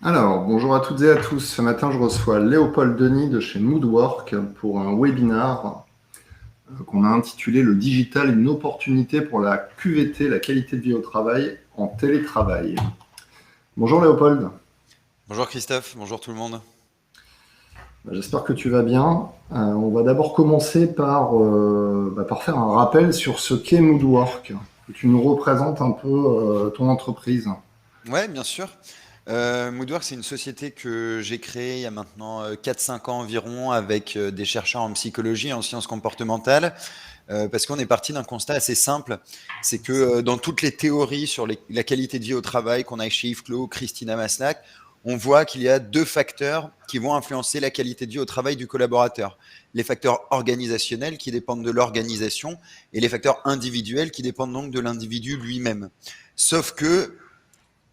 Alors, bonjour à toutes et à tous. Ce matin, je reçois Léopold Denis de chez Moodwork pour un webinar qu'on a intitulé Le digital, une opportunité pour la QVT, la qualité de vie au travail, en télétravail. Bonjour Léopold. Bonjour Christophe, bonjour tout le monde. J'espère que tu vas bien. On va d'abord commencer par faire un rappel sur ce qu'est Moodwork. Tu nous représentes un peu ton entreprise. Ouais, bien sûr. Moodwork, c'est une société que j'ai créée il y a maintenant 4-5 ans environ avec des chercheurs en psychologie et en sciences comportementales, parce qu'on est parti d'un constat assez simple, c'est que dans toutes les théories sur la qualité de vie au travail qu'on a chez Yves Clos, Christina Maslach, on voit qu'il y a deux facteurs qui vont influencer la qualité de vie au travail du collaborateur. Les facteurs organisationnels qui dépendent de l'organisation et les facteurs individuels qui dépendent donc de l'individu lui-même. Sauf que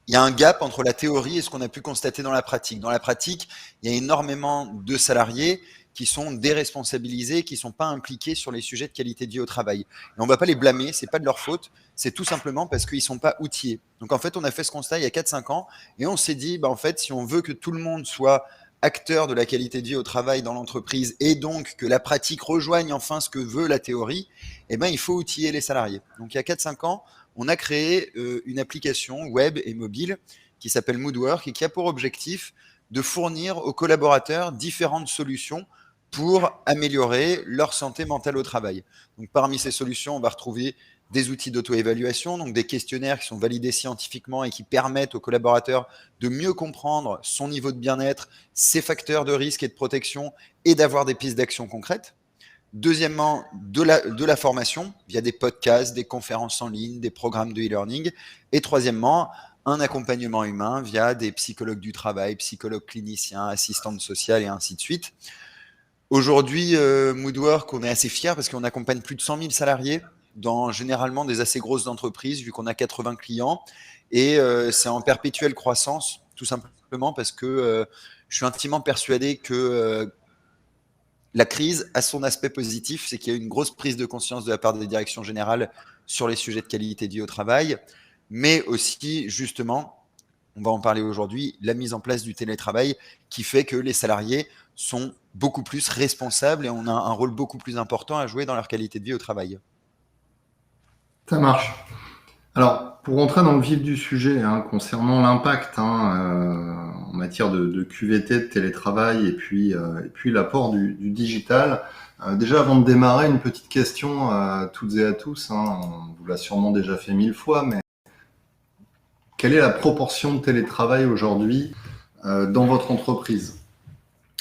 il y a un gap entre la théorie et ce qu'on a pu constater dans la pratique. Dans la pratique, il y a énormément de salariés qui sont déresponsabilisés, qui ne sont pas impliqués sur les sujets de qualité de vie au travail. Et on ne va pas les blâmer, ce n'est pas de leur faute, c'est tout simplement parce qu'ils ne sont pas outillés. Donc en fait, on a fait ce constat il y a 4-5 ans et on s'est dit, en fait, si on veut que tout le monde soit acteur de la qualité de vie au travail dans l'entreprise et donc que la pratique rejoigne enfin ce que veut la théorie, il faut outiller les salariés. Donc il y a 4-5 ans, on a créé une application web et mobile qui s'appelle Moodwork et qui a pour objectif de fournir aux collaborateurs différentes solutions pour améliorer leur santé mentale au travail. Donc, parmi ces solutions, on va retrouver des outils d'auto-évaluation, donc des questionnaires qui sont validés scientifiquement et qui permettent aux collaborateurs de mieux comprendre son niveau de bien-être, ses facteurs de risque et de protection et d'avoir des pistes d'action concrètes. Deuxièmement, de la formation via des podcasts, des conférences en ligne, des programmes de e-learning. Et troisièmement, un accompagnement humain via des psychologues du travail, psychologues cliniciens, assistantes sociales et ainsi de suite. Aujourd'hui, Moodwork, on est assez fiers parce qu'on accompagne plus de 100 000 salariés dans généralement des assez grosses entreprises, vu qu'on a 80 clients. Et c'est en perpétuelle croissance, tout simplement parce que je suis intimement persuadé que la crise a son aspect positif, c'est qu'il y a eu une grosse prise de conscience de la part des directions générales sur les sujets de qualité de vie au travail, mais aussi, justement, on va en parler aujourd'hui, la mise en place du télétravail qui fait que les salariés sont beaucoup plus responsables et on a un rôle beaucoup plus important à jouer dans leur qualité de vie au travail. Ça marche. Alors, pour rentrer dans le vif du sujet, concernant l'impact en matière de QVT, de télétravail et puis l'apport du digital, déjà avant de démarrer, une petite question à toutes et à tous. On vous l'a sûrement déjà fait 1000 fois, mais quelle est la proportion de télétravail aujourd'hui dans votre entreprise?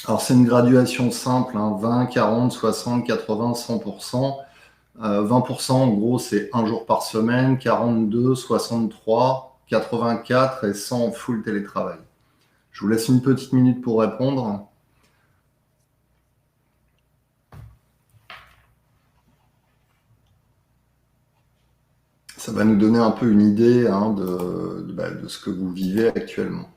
Alors, c'est une graduation simple, 20, 40, 60, 80, 100%. 20%, en gros, c'est un jour par semaine, 42, 63, 84 et 100 full télétravail. Je vous laisse une petite minute pour répondre. Ça va nous donner un peu une idée de ce que vous vivez actuellement.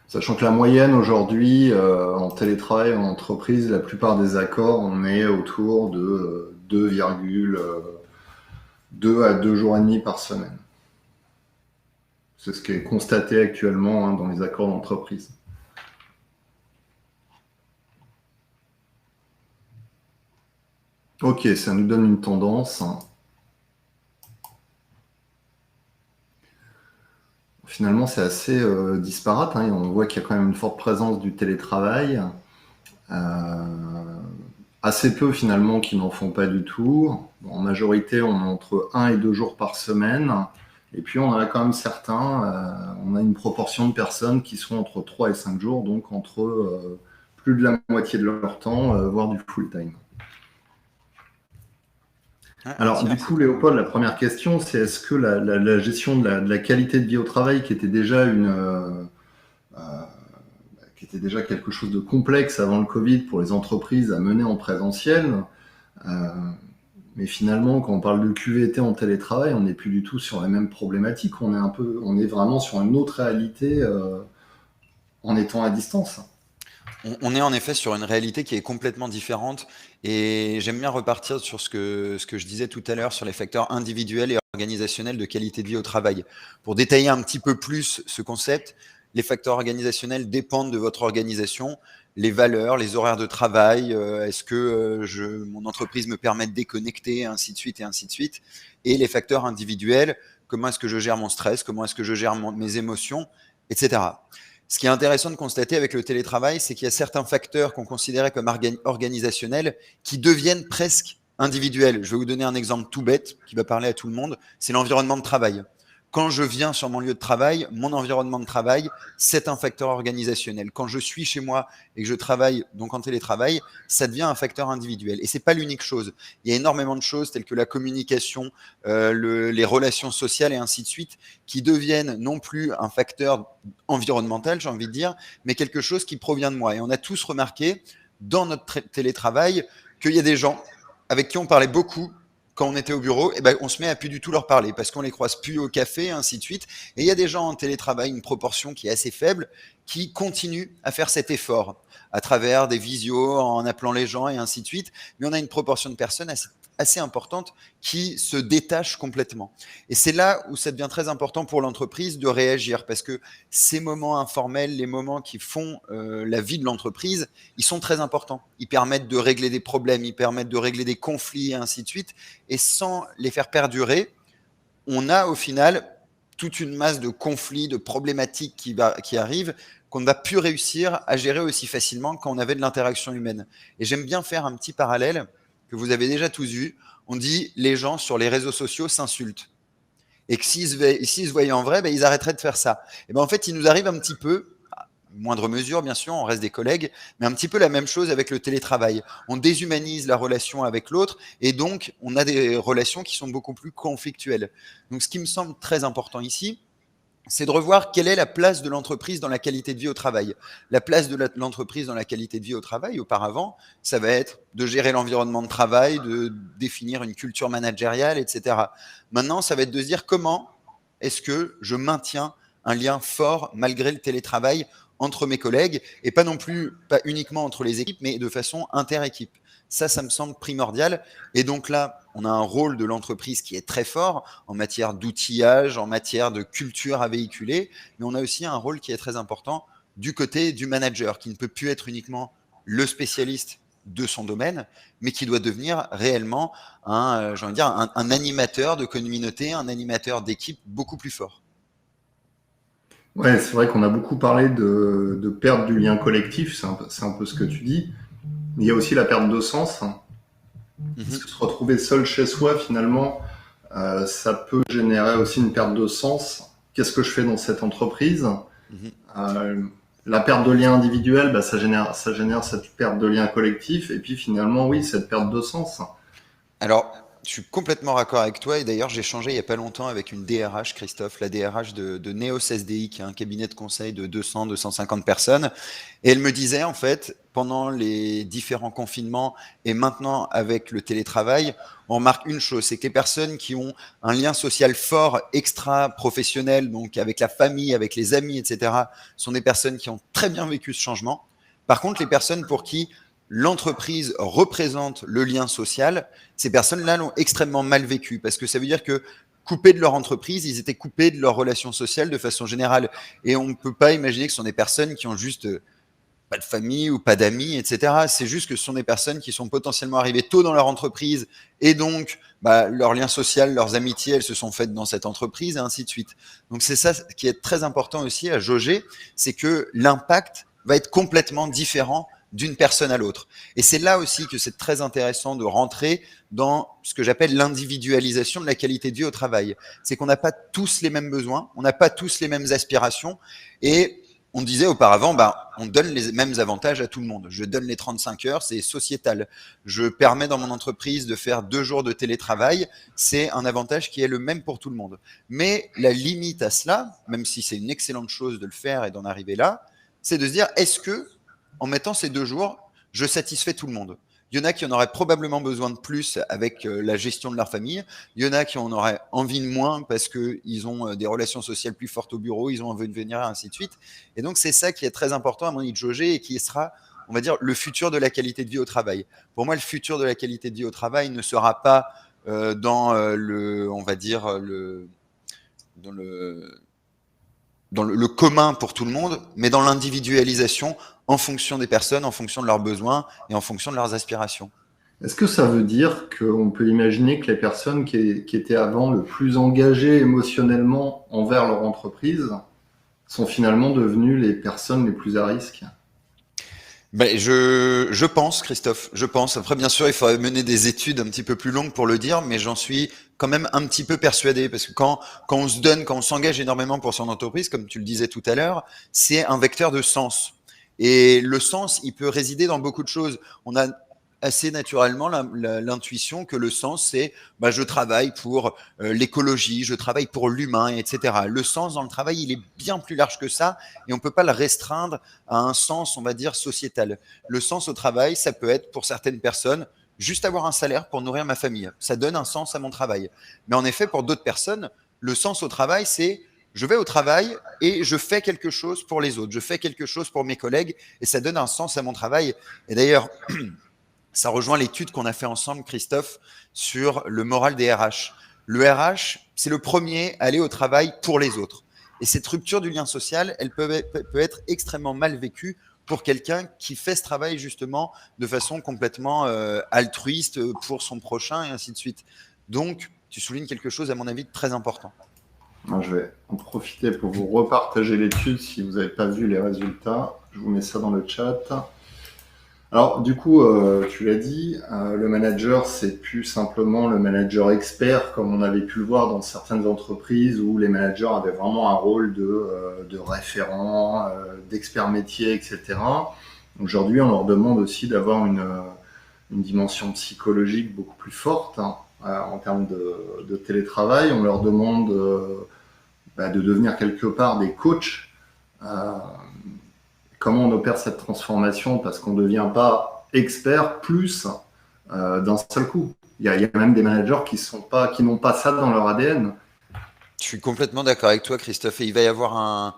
Sachant que la moyenne aujourd'hui, en télétravail, en entreprise, la plupart des accords, on est autour de 2,2 à 2 jours et demi par semaine. C'est ce qui est constaté actuellement dans les accords d'entreprise. Ok, ça nous donne une tendance. Finalement, c'est assez disparate. On voit qu'il y a quand même une forte présence du télétravail. Assez peu finalement qui n'en font pas du tout. En majorité, on est entre 1 et 2 jours par semaine. Et puis on a quand même on a une proportion de personnes qui sont entre 3 et 5 jours, donc entre plus de la moitié de leur temps, voire du full time. Ah, Alors, tiens, du c'est coup, Léopold, la première question, c'est est-ce que la gestion de la qualité de vie au travail, qui était déjà quelque chose de complexe avant le Covid pour les entreprises à mener en présentiel, euh, Mais finalement, quand on parle de QVT en télétravail, on n'est plus du tout sur les mêmes problématiques. On est vraiment sur une autre réalité en étant à distance. On est en effet sur une réalité qui est complètement différente et j'aime bien repartir sur ce que je disais tout à l'heure sur les facteurs individuels et organisationnels de qualité de vie au travail. Pour détailler un petit peu plus ce concept, les facteurs organisationnels dépendent de votre organisation, les valeurs, les horaires de travail, est-ce que mon entreprise me permet de déconnecter, ainsi de suite et ainsi de suite. Et les facteurs individuels, comment est-ce que je gère mon stress, comment est-ce que je gère mes émotions, etc. Ce qui est intéressant de constater avec le télétravail, c'est qu'il y a certains facteurs qu'on considérait comme organisationnels qui deviennent presque individuels. Je vais vous donner un exemple tout bête qui va parler à tout le monde, c'est l'environnement de travail. Quand je viens sur mon lieu de travail, mon environnement de travail, c'est un facteur organisationnel. Quand je suis chez moi et que je travaille donc en télétravail, ça devient un facteur individuel. Et c'est pas l'unique chose. Il y a énormément de choses telles que la communication, les relations sociales et ainsi de suite, qui deviennent non plus un facteur environnemental, j'ai envie de dire, mais quelque chose qui provient de moi. Et on a tous remarqué dans notre télétravail qu'il y a des gens avec qui on parlait beaucoup quand on était au bureau, eh ben, on se met à plus du tout leur parler parce qu'on les croise plus au café, ainsi de suite. Et il y a des gens en télétravail, une proportion qui est assez faible, qui continuent à faire cet effort à travers des visios, en appelant les gens et ainsi de suite. Mais on a une proportion de personnes assez importante qui se détachent complètement. Et c'est là où ça devient très important pour l'entreprise de réagir parce que ces moments informels, les moments qui font la vie de l'entreprise, ils sont très importants. Ils permettent de régler des problèmes, ils permettent de régler des conflits et ainsi de suite. Et sans les faire perdurer, on a au final toute une masse de conflits, de problématiques qui arrivent qu'on ne va plus réussir à gérer aussi facilement quand on avait de l'interaction humaine. Et j'aime bien faire un petit parallèle que vous avez déjà tous vu. On dit les gens sur les réseaux sociaux s'insultent. Et que s'ils se voyaient en vrai, ben, ils arrêteraient de faire ça. Et ben, en fait, il nous arrive un petit peu, à moindre mesure bien sûr, on reste des collègues, mais un petit peu la même chose avec le télétravail. On déshumanise la relation avec l'autre et donc on a des relations qui sont beaucoup plus conflictuelles. Donc ce qui me semble très important ici, c'est de revoir quelle est la place de l'entreprise dans la qualité de vie au travail. La place de l'entreprise dans la qualité de vie au travail, auparavant, ça va être de gérer l'environnement de travail, de définir une culture managériale, etc. Maintenant, ça va être de se dire comment est-ce que je maintiens un lien fort malgré le télétravail entre mes collègues et pas non plus, pas uniquement entre les équipes, mais de façon inter-équipe. Ça me semble primordial. Et donc là, on a un rôle de l'entreprise qui est très fort en matière d'outillage, en matière de culture à véhiculer, mais on a aussi un rôle qui est très important du côté du manager, qui ne peut plus être uniquement le spécialiste de son domaine, mais qui doit devenir réellement j'ai envie de dire, un animateur de communauté, un animateur d'équipe beaucoup plus fort. Ouais, c'est vrai qu'on a beaucoup parlé de perte du lien collectif, c'est un peu ce que tu dis. Mais il y a aussi la perte de sens. Parce que se retrouver seul chez soi, finalement, ça peut générer aussi une perte de sens. Qu'est-ce que je fais dans cette entreprise? La perte de lien individuel, bah, ça génère cette perte de lien collectif. Et puis finalement, oui, cette perte de sens. Alors, je suis complètement raccord avec toi et d'ailleurs j'ai changé il n'y a pas longtemps avec une DRH, Christophe, la DRH de Neos SDI, qui est un cabinet de conseil de 200-250 personnes. Et elle me disait en fait, pendant les différents confinements et maintenant avec le télétravail, on remarque une chose, c'est que les personnes qui ont un lien social fort, extra-professionnel, donc avec la famille, avec les amis, etc., sont des personnes qui ont très bien vécu ce changement. Par contre, les personnes pour qui l'entreprise représente le lien social, ces personnes-là l'ont extrêmement mal vécu parce que ça veut dire que coupés de leur entreprise, ils étaient coupés de leurs relations sociales de façon générale. Et on ne peut pas imaginer que ce sont des personnes qui ont juste pas de famille ou pas d'amis, etc. C'est juste que ce sont des personnes qui sont potentiellement arrivées tôt dans leur entreprise et donc leur lien social, leurs amitiés, elles se sont faites dans cette entreprise et ainsi de suite. Donc c'est ça qui est très important aussi à jauger, c'est que l'impact va être complètement différent d'une personne à l'autre. Et c'est là aussi que c'est très intéressant de rentrer dans ce que j'appelle l'individualisation de la qualité de vie au travail. C'est qu'on n'a pas tous les mêmes besoins, on n'a pas tous les mêmes aspirations et on disait auparavant, on donne les mêmes avantages à tout le monde. Je donne les 35 heures, c'est sociétal. Je permets dans mon entreprise de faire 2 jours de télétravail, c'est un avantage qui est le même pour tout le monde. Mais la limite à cela, même si c'est une excellente chose de le faire et d'en arriver là, c'est de se dire, est-ce que en mettant ces 2 jours, je satisfais tout le monde? Il y en a qui en auraient probablement besoin de plus avec la gestion de leur famille. Il y en a qui en auraient envie de moins parce qu'ils ont des relations sociales plus fortes au bureau, ils ont envie de venir, et ainsi de suite. Et donc, c'est ça qui est très important à mon avis de jauger et qui sera, on va dire, le futur de la qualité de vie au travail. Pour moi, le futur de la qualité de vie au travail ne sera pas dans on va dire, dans le commun pour tout le monde, mais dans l'individualisation en fonction des personnes, en fonction de leurs besoins et en fonction de leurs aspirations. Est-ce que ça veut dire qu'on peut imaginer que les personnes qui étaient avant le plus engagées émotionnellement envers leur entreprise sont finalement devenues les personnes les plus à risque? Ben, je pense, Christophe, je pense. Après, bien sûr, il faudrait mener des études un petit peu plus longues pour le dire, mais j'en suis quand même un petit peu persuadé, parce que quand on se donne, quand on s'engage énormément pour son entreprise, comme tu le disais tout à l'heure, c'est un vecteur de sens. Et le sens, il peut résider dans beaucoup de choses. On a assez naturellement l'intuition que le sens, c'est je travaille pour l'écologie, je travaille pour l'humain, etc. Le sens dans le travail, il est bien plus large que ça, et on ne peut pas le restreindre à un sens, on va dire, sociétal. Le sens au travail, ça peut être pour certaines personnes juste avoir un salaire pour nourrir ma famille. Ça donne un sens à mon travail. Mais en effet, pour d'autres personnes, le sens au travail, c'est je vais au travail et je fais quelque chose pour les autres. Je fais quelque chose pour mes collègues et ça donne un sens à mon travail. Et d'ailleurs, ça rejoint l'étude qu'on a fait ensemble, Christophe, sur le moral des RH. Le RH, c'est le premier à aller au travail pour les autres. Et cette rupture du lien social, elle peut être extrêmement mal vécue pour quelqu'un qui fait ce travail justement de façon complètement altruiste pour son prochain et ainsi de suite. Donc, tu soulignes quelque chose, à mon avis, de très important. Je vais en profiter pour vous repartager l'étude si vous n'avez pas vu les résultats. Je vous mets ça dans le chat. Alors, du coup, tu l'as dit, le manager, c'est plus simplement le manager expert, comme on avait pu le voir dans certaines entreprises où les managers avaient vraiment un rôle de référent, d'expert métier, etc. Aujourd'hui, on leur demande aussi d'avoir une dimension psychologique beaucoup plus forte en termes de télétravail. On leur demande de devenir quelque part des coachs. Comment on opère cette transformation, parce qu'on ne devient pas expert plus d'un seul coup. Il y a même des managers qui n'ont pas ça dans leur ADN. Je suis complètement d'accord avec toi, Christophe, et il va y avoir,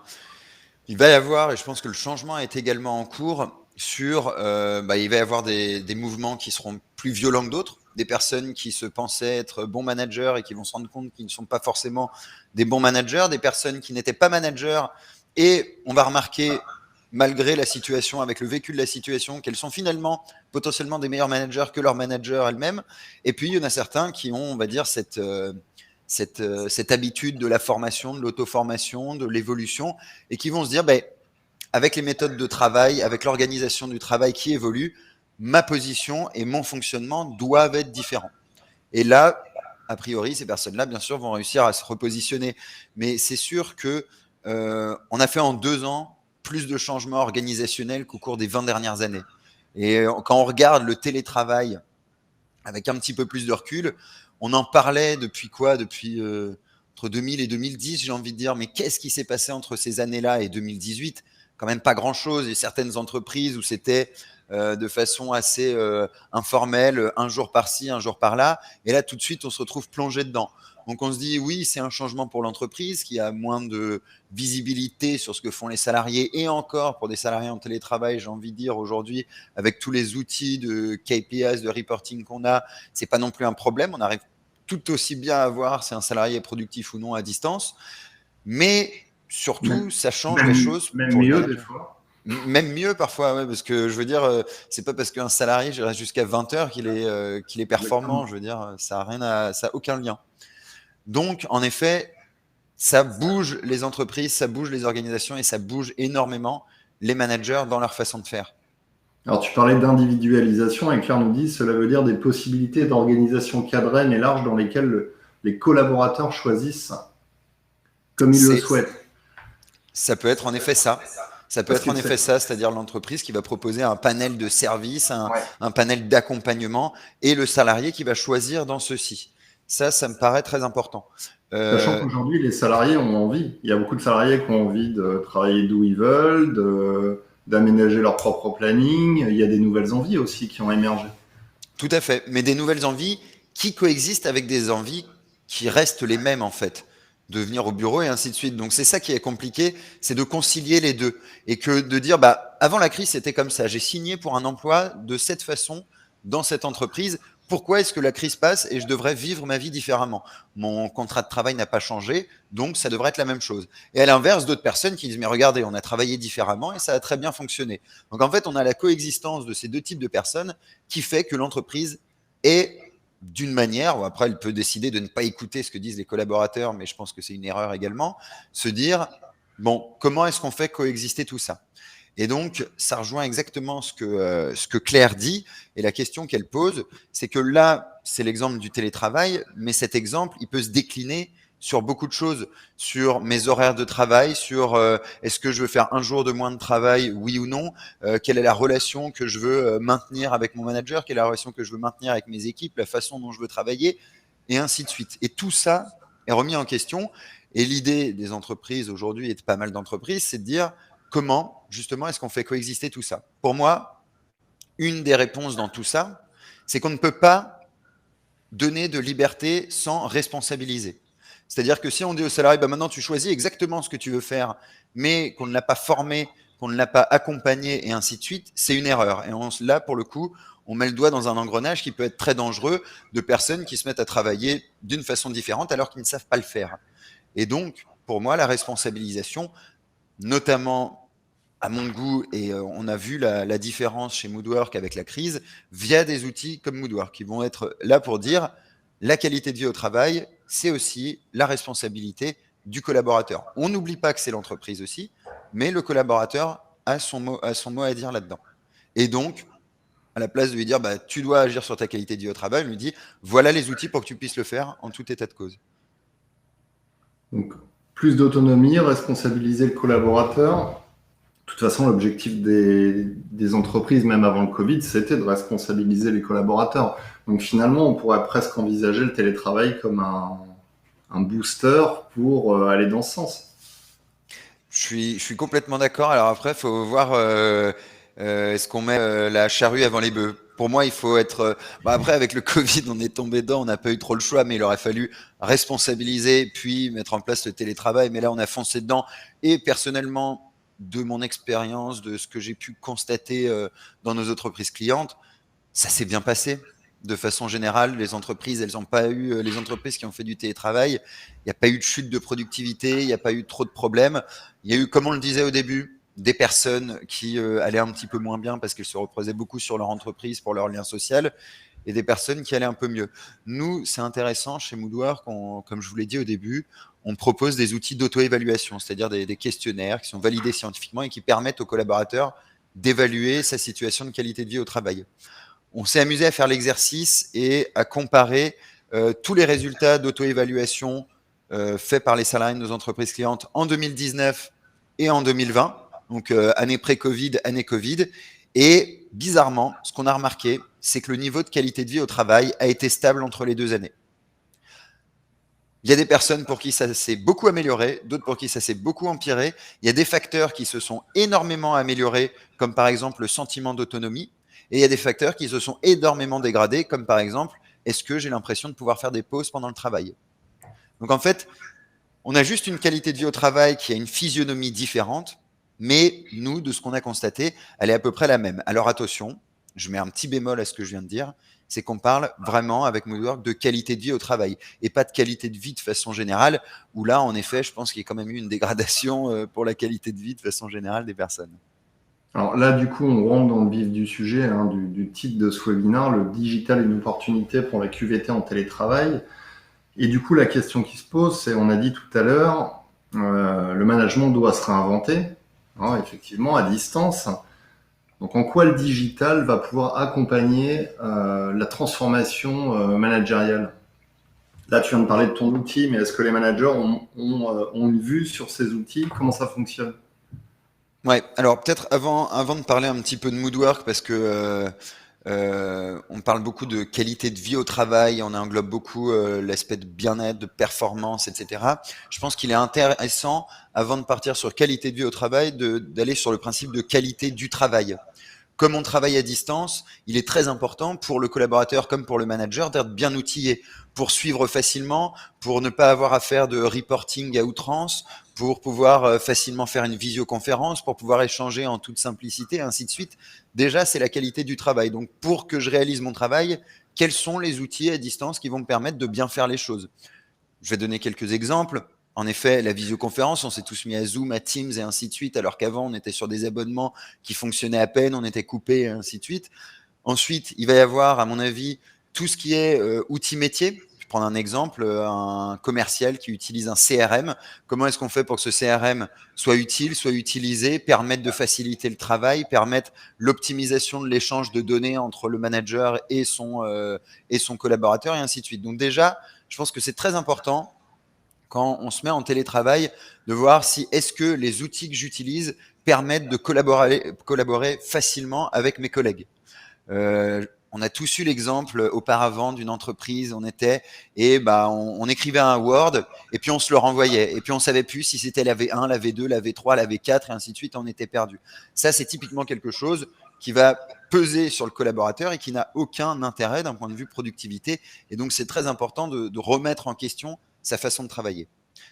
et je pense que le changement est également en cours sur, il va y avoir des mouvements qui seront plus violents que d'autres, des personnes qui se pensaient être bons managers et qui vont se rendre compte qu'ils ne sont pas forcément des bons managers, des personnes qui n'étaient pas managers, et on va remarquer, malgré la situation, avec le vécu de la situation, qu'elles sont finalement potentiellement des meilleurs managers que leurs managers elles-mêmes. Et puis, il y en a certains qui ont, on va dire, cette habitude de la formation, de l'auto-formation, de l'évolution, et qui vont se dire, avec les méthodes de travail, avec l'organisation du travail qui évolue, ma position et mon fonctionnement doivent être différents. Et là, a priori, ces personnes-là, bien sûr, vont réussir à se repositionner. Mais c'est sûr que on a fait en 2 ans plus de changements organisationnels qu'au cours des 20 dernières années. Et quand on regarde le télétravail avec un petit peu plus de recul, on en parlait depuis entre 2000 et 2010, j'ai envie de dire, mais qu'est-ce qui s'est passé entre ces années-là et 2018? Quand même pas grand-chose. Et certaines entreprises où c'était de façon assez informelle, un jour par-ci, un jour par-là. Et là, tout de suite, on se retrouve plongé dedans. Donc on se dit, oui, c'est un changement pour l'entreprise qui a moins de visibilité sur ce que font les salariés, et encore pour des salariés en télétravail, j'ai envie de dire aujourd'hui, avec tous les outils de KPIs, de reporting qu'on a, c'est pas non plus un problème. On arrive tout aussi bien à voir si un salarié est productif ou non à distance. Mais surtout, ça change les choses. Même mieux des fois. Même mieux parfois, ouais, parce que je veux dire, c'est pas parce qu'un salarié reste jusqu'à 20 heures qu'il est performant. Je veux dire, ça a aucun lien. Donc, en effet, ça bouge les entreprises, ça bouge les organisations et ça bouge énormément les managers dans leur façon de faire. Alors, tu parlais d'individualisation et Claire nous dit cela veut dire des possibilités d'organisation cadrée mais large dans lesquelles les collaborateurs choisissent comme ils le souhaitent. Ça peut être en effet ça. Ça peut être en effet ça, c'est-à-dire l'entreprise qui va proposer un panel de services, un panel d'accompagnement, et le salarié qui va choisir dans ceci. Ça me paraît très important. Sachant qu'aujourd'hui, les salariés ont envie. Il y a beaucoup de salariés qui ont envie de travailler d'où ils veulent, d'aménager leur propre planning. Il y a des nouvelles envies aussi qui ont émergé. Tout à fait, mais des nouvelles envies qui coexistent avec des envies qui restent les mêmes en fait, de venir au bureau et ainsi de suite. Donc c'est ça qui est compliqué, c'est de concilier les deux et que de dire bah avant la crise c'était comme ça, j'ai signé pour un emploi de cette façon dans cette entreprise. Pourquoi est-ce que la crise passe et je devrais vivre ma vie différemment? Mon contrat de travail n'a pas changé, donc ça devrait être la même chose. Et à l'inverse, d'autres personnes qui disent mais regardez, on a travaillé différemment et ça a très bien fonctionné. Donc en fait, on a la coexistence de ces deux types de personnes qui fait que l'entreprise est d'une manière, ou après elle peut décider de ne pas écouter ce que disent les collaborateurs, mais je pense que c'est une erreur également, se dire, bon, comment est-ce qu'on fait coexister tout ça? Et donc, ça rejoint exactement ce que Claire dit, et la question qu'elle pose, c'est que là, c'est l'exemple du télétravail, mais cet exemple, il peut se décliner sur beaucoup de choses, sur mes horaires de travail, sur est-ce que je veux faire un jour de moins de travail, oui ou non, quelle est la relation que je veux maintenir avec mon manager, quelle est la relation que je veux maintenir avec mes équipes, la façon dont je veux travailler, et ainsi de suite. Et tout ça est remis en question. Et l'idée des entreprises aujourd'hui, et de pas mal d'entreprises, c'est de dire comment, justement, est-ce qu'on fait coexister tout ça. Pour moi, une des réponses dans tout ça, c'est qu'on ne peut pas donner de liberté sans responsabiliser. C'est-à-dire que si on dit au salarié, bah maintenant tu choisis exactement ce que tu veux faire, mais qu'on ne l'a pas formé, qu'on ne l'a pas accompagné et ainsi de suite, c'est une erreur. Et là, pour le coup, on met le doigt dans un engrenage qui peut être très dangereux de personnes qui se mettent à travailler d'une façon différente alors qu'ils ne savent pas le faire. Et donc, pour moi, la responsabilisation, notamment à mon goût, et on a vu la différence chez Moodwork avec la crise, via des outils comme Moodwork, qui vont être là pour dire la qualité de vie au travail, c'est aussi la responsabilité du collaborateur. On n'oublie pas que c'est l'entreprise aussi, mais le collaborateur a son mot à dire là-dedans. Et donc, à la place de lui dire bah, tu dois agir sur ta qualité de vie au travail, on lui dit voilà les outils pour que tu puisses le faire en tout état de cause. Donc, plus d'autonomie, responsabiliser le collaborateur. De toute façon, l'objectif des entreprises, même avant le Covid, c'était de responsabiliser les collaborateurs. Donc finalement, on pourrait presque envisager le télétravail comme un booster pour aller dans ce sens. Je suis complètement d'accord. Alors après, il faut voir est-ce qu'on met la charrue avant les bœufs. Pour moi, il faut être. Bah après, avec le Covid, on est tombé dedans, on n'a pas eu trop le choix, mais il aurait fallu responsabiliser, puis mettre en place le télétravail. Mais là, on a foncé dedans. Et personnellement, de mon expérience, de ce que j'ai pu constater dans nos entreprises clientes, ça s'est bien passé. De façon générale, les entreprises, elles n'ont pas eu, les entreprises qui ont fait du télétravail, il n'y a pas eu de chute de productivité, il n'y a pas eu trop de problèmes. Il y a eu, comme on le disait au début, des personnes qui allaient un petit peu moins bien parce qu'elles se reposaient beaucoup sur leur entreprise pour leur lien social, et des personnes qui allaient un peu mieux. Nous, c'est intéressant chez Moodwork, comme je vous l'ai dit au début, on propose des outils d'auto-évaluation, c'est-à-dire des questionnaires qui sont validés scientifiquement et qui permettent aux collaborateurs d'évaluer sa situation de qualité de vie au travail. On s'est amusé à faire l'exercice et à comparer tous les résultats d'auto-évaluation faits par les salariés de nos entreprises clientes en 2019 et en 2020, donc année pré-Covid, année Covid. Et bizarrement, ce qu'on a remarqué, c'est que le niveau de qualité de vie au travail a été stable entre les deux années. Il y a des personnes pour qui ça s'est beaucoup amélioré, d'autres pour qui ça s'est beaucoup empiré. Il y a des facteurs qui se sont énormément améliorés, comme par exemple le sentiment d'autonomie. Et il y a des facteurs qui se sont énormément dégradés, comme par exemple, est-ce que j'ai l'impression de pouvoir faire des pauses pendant le travail? Donc en fait, on a juste une qualité de vie au travail qui a une physionomie différente, mais nous, de ce qu'on a constaté, elle est à peu près la même. Alors attention, je mets un petit bémol à ce que je viens de dire, c'est qu'on parle vraiment avec Moodwork de qualité de vie au travail et pas de qualité de vie de façon générale, où là, en effet, je pense qu'il y a quand même eu une dégradation pour la qualité de vie de façon générale des personnes. Alors là, du coup, on rentre dans le vif du sujet, hein, du titre de ce webinaire, le digital, une opportunité pour la QVT en télétravail. Et du coup, la question qui se pose, c'est, on a dit tout à l'heure, le management doit se réinventer, hein, effectivement, à distance. Donc, en quoi le digital va pouvoir accompagner la transformation managériale? Là, tu viens de parler de ton outil, mais est-ce que les managers ont une vue sur ces outils? Comment ça fonctionne? Ouais, alors peut-être avant de parler un petit peu de Moodwork, parce que on parle beaucoup de qualité de vie au travail, on englobe beaucoup l'aspect de bien-être, de performance, etc. Je pense qu'il est intéressant, avant de partir sur qualité de vie au travail, d'aller sur le principe de qualité du travail. comme on travaille à distance, il est très important pour le collaborateur comme pour le manager d'être bien outillé pour suivre facilement, pour ne pas avoir à faire de reporting à outrance, pour pouvoir facilement faire une visioconférence, pour pouvoir échanger en toute simplicité, ainsi de suite. Déjà, c'est la qualité du travail. Donc, pour que je réalise mon travail, quels sont les outils à distance qui vont me permettre de bien faire les choses? Je vais donner quelques exemples. En effet, la visioconférence, on s'est tous mis à Zoom, à Teams et ainsi de suite, alors qu'avant, on était sur des abonnements qui fonctionnaient à peine, on était coupé et ainsi de suite. Ensuite, il va y avoir, à mon avis, tout ce qui est outils métier. Je prends un exemple, un commercial qui utilise un CRM. Comment est-ce qu'on fait pour que ce CRM soit utile, soit utilisé, permette de faciliter le travail, permette l'optimisation de l'échange de données entre le manager et son collaborateur et ainsi de suite. Donc déjà, je pense que c'est très important quand on se met en télétravail de voir si est-ce que les outils que j'utilise permettent de collaborer facilement avec mes collègues. On a tous eu l'exemple auparavant d'une entreprise, on était et on écrivait un Word et puis on se le renvoyait et puis on savait plus si c'était la V1, la V2, la V3, la V4 et ainsi de suite, on était perdu. Ça, c'est typiquement quelque chose qui va peser sur le collaborateur et qui n'a aucun intérêt d'un point de vue productivité. Et donc, c'est très important de remettre en question sa façon de travailler.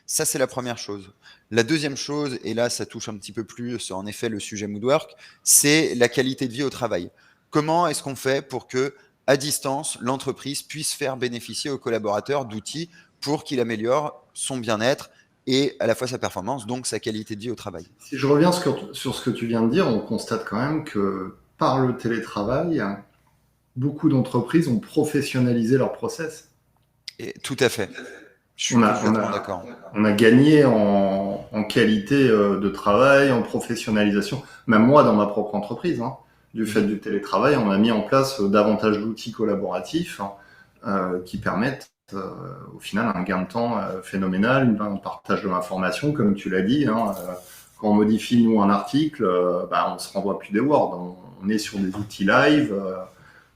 Ça, c'est la première chose. La deuxième chose, et là, ça touche un petit peu plus, en effet, le sujet Moodwork, c'est la qualité de vie au travail. Comment est-ce qu'on fait pour que, à distance, l'entreprise puisse faire bénéficier aux collaborateurs d'outils pour qu'il améliore son bien-être et à la fois sa performance, donc sa qualité de vie au travail? Si je reviens sur ce que tu viens de dire, on constate quand même que par le télétravail, beaucoup d'entreprises ont professionnalisé leur process. Et tout à fait. Je suis complètement d'accord. On a gagné en qualité de travail, en professionnalisation. Même moi, dans ma propre entreprise, du fait du télétravail, on a mis en place davantage d'outils collaboratifs qui permettent au final un gain de temps phénoménal, un partage de l'information, comme tu l'as dit. Quand on modifie, nous, un article, on ne se renvoie plus des Word. On est sur des outils live.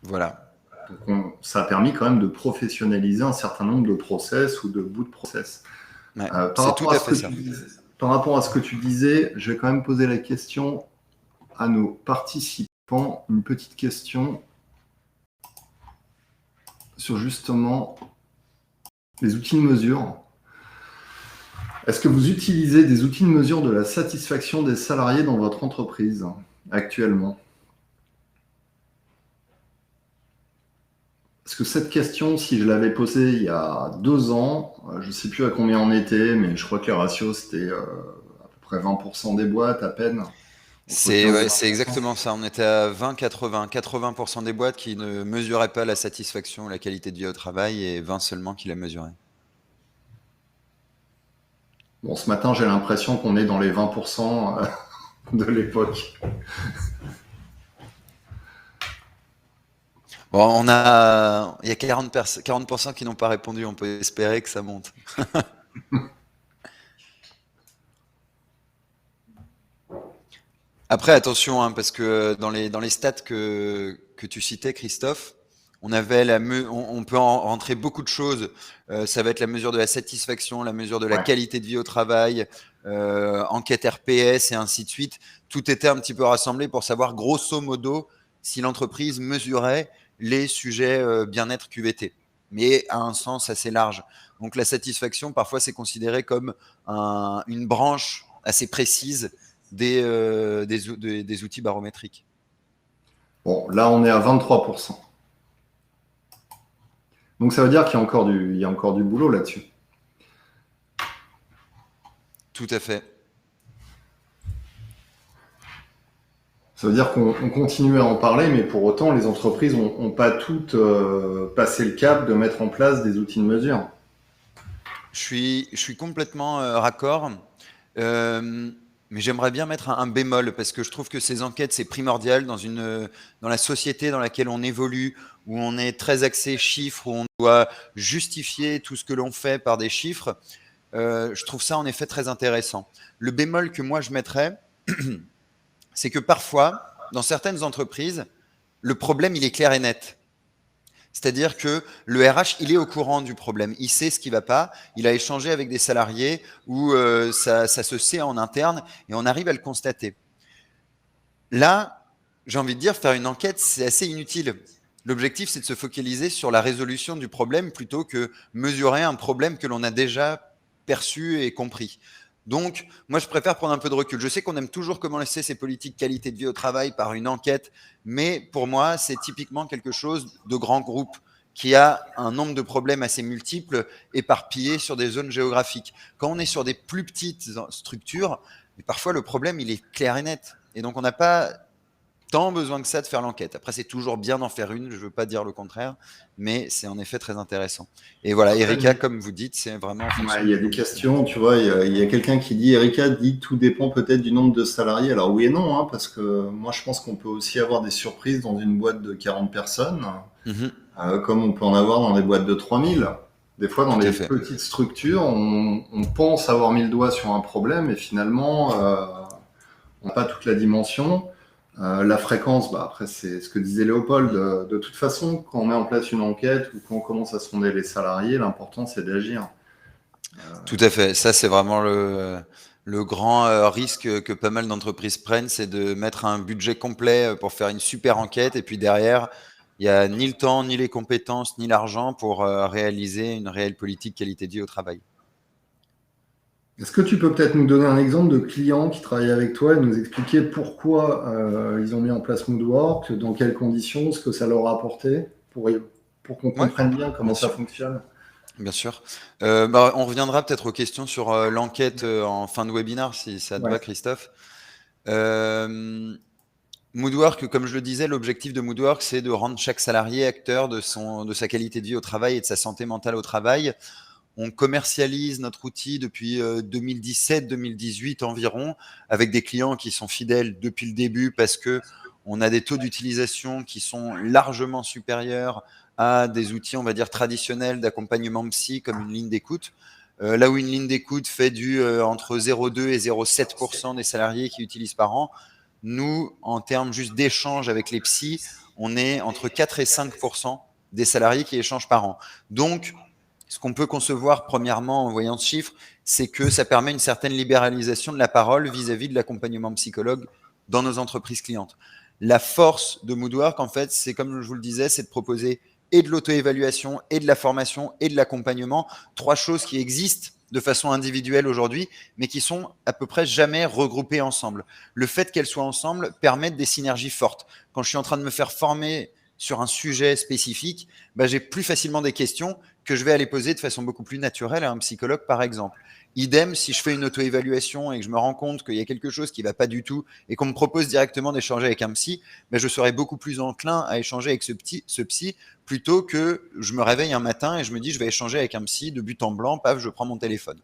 Voilà. Donc ça a permis quand même de professionnaliser un certain nombre de process ou de bouts de process. Ouais, c'est tout à fait ça. Par rapport à ce que tu disais, je vais quand même poser la question à nos participants, une petite question sur justement les outils de mesure. Est-ce que vous utilisez des outils de mesure de la satisfaction des salariés dans votre entreprise actuellement ? Parce que cette question, si je l'avais posée il y a 2 ans, je ne sais plus à combien on était, mais je crois que les ratios, c'était à peu près 20% des boîtes à peine. C'est exactement ça. On était à 20-80. 80% des boîtes qui ne mesuraient pas la satisfaction ou la qualité de vie au travail et 20 seulement qui la mesuraient. Bon, ce matin, j'ai l'impression qu'on est dans les 20% de l'époque. Bon, il y a 40% qui n'ont pas répondu. On peut espérer que ça monte. Après, attention, parce que dans les stats que tu citais, Christophe, on peut en rentrer beaucoup de choses. Ça va être la mesure de la satisfaction, la mesure de la qualité de vie au travail, enquête RPS et ainsi de suite. Tout était un petit peu rassemblé pour savoir grosso modo si l'entreprise mesurait les sujets bien-être QVT, mais à un sens assez large. Donc la satisfaction, parfois, c'est considéré comme une branche assez précise des outils barométriques. Bon, là, on est à 23%. Donc ça veut dire qu'il y a encore du boulot là-dessus. Tout à fait. Ça veut dire qu'on continue à en parler, mais pour autant, les entreprises n'ont pas toutes passé le cap de mettre en place des outils de mesure. Je suis complètement raccord. Mais j'aimerais bien mettre un bémol parce que je trouve que ces enquêtes, c'est primordial dans la société dans laquelle on évolue, où on est très axé chiffres, où on doit justifier tout ce que l'on fait par des chiffres. Je trouve ça en effet très intéressant. Le bémol que moi je mettrais, c'est que parfois, dans certaines entreprises, le problème, il est clair et net. C'est-à-dire que le RH, il est au courant du problème, il sait ce qui ne va pas, il a échangé avec des salariés où ça se sait en interne et on arrive à le constater. Là, j'ai envie de dire, faire une enquête, c'est assez inutile. L'objectif, c'est de se focaliser sur la résolution du problème plutôt que mesurer un problème que l'on a déjà perçu et compris. Donc, moi, je préfère prendre un peu de recul. Je sais qu'on aime toujours commencer ces politiques qualité de vie au travail par une enquête, mais pour moi, c'est typiquement quelque chose de grand groupe qui a un nombre de problèmes assez multiples éparpillés sur des zones géographiques. Quand on est sur des plus petites structures, parfois le problème, il est clair et net. Et donc, on n'a pas tant besoin que ça de faire l'enquête. Après, c'est toujours bien d'en faire une, je ne veux pas dire le contraire, mais c'est en effet très intéressant. Et voilà, Après, Erika, comme vous dites, c'est vraiment en fonction il y du a des nombre de questions, salariés. tu vois, il y a quelqu'un qui dit, Erika dit, tout dépend peut-être du nombre de salariés. Alors oui et non, hein, parce que moi je pense qu'on peut aussi avoir des surprises dans une boîte de 40 personnes, Mhm, comme on peut en avoir dans des boîtes de 3000. Des fois, dans tout les à fait. petites structures, on pense avoir mis le doigt sur un problème et finalement, on n'a pas toute la dimension. La fréquence, bah après, c'est ce que disait Léopold. Mm. De toute façon, quand on met en place une enquête ou quand on commence à sonder les salariés, l'important c'est d'agir. Tout à fait. Ça, c'est vraiment le grand risque que pas mal d'entreprises prennent, c'est de mettre un budget complet pour faire une super enquête et puis derrière, il n'y a ni le temps, ni les compétences, ni l'argent pour réaliser une réelle politique qualité de vie au travail. Est-ce que tu peux peut-être nous donner un exemple de client qui travaille avec toi et nous expliquer pourquoi ils ont mis en place Moodwork, dans quelles conditions, ce que ça leur a apporté, pour qu'on Ouais, comprenne bien comment bien ça sûr. fonctionne? Bien sûr. On reviendra peut-être aux questions sur l'enquête en fin de webinaire, si ça te Ouais. va, Christophe. Euh, Moodwork, comme je le disais, l'objectif de Moodwork, c'est de rendre chaque salarié acteur de sa qualité de vie au travail et de sa santé mentale au travail. On commercialise notre outil depuis 2017-2018 environ, avec des clients qui sont fidèles depuis le début parce que on a des taux d'utilisation qui sont largement supérieurs à des outils, on va dire, traditionnels d'accompagnement psy comme une ligne d'écoute. Là où une ligne d'écoute fait entre 0,2 et 0,7% des salariés qui utilisent par an, nous, en termes juste d'échange avec les psys, on est entre 4 et 5% des salariés qui échangent par an. Donc, ce qu'on peut concevoir premièrement en voyant ce chiffre, c'est que ça permet une certaine libéralisation de la parole vis-à-vis de l'accompagnement psychologue dans nos entreprises clientes. La force de Moodwork, en fait, c'est comme je vous le disais, c'est de proposer et de l'auto-évaluation, et de la formation, et de l'accompagnement, trois choses qui existent de façon individuelle aujourd'hui, mais qui sont à peu près jamais regroupées ensemble. Le fait qu'elles soient ensemble permet des synergies fortes. Quand je suis en train de me faire former sur un sujet spécifique, bah, j'ai plus facilement des questions que je vais aller poser de façon beaucoup plus naturelle à un psychologue, par exemple. Idem, si je fais une auto-évaluation et que je me rends compte qu'il y a quelque chose qui ne va pas du tout et qu'on me propose directement d'échanger avec un psy, ben je serai beaucoup plus enclin à échanger avec ce psy plutôt que je me réveille un matin et je me dis je vais échanger avec un psy de but en blanc, paf, je prends mon téléphone.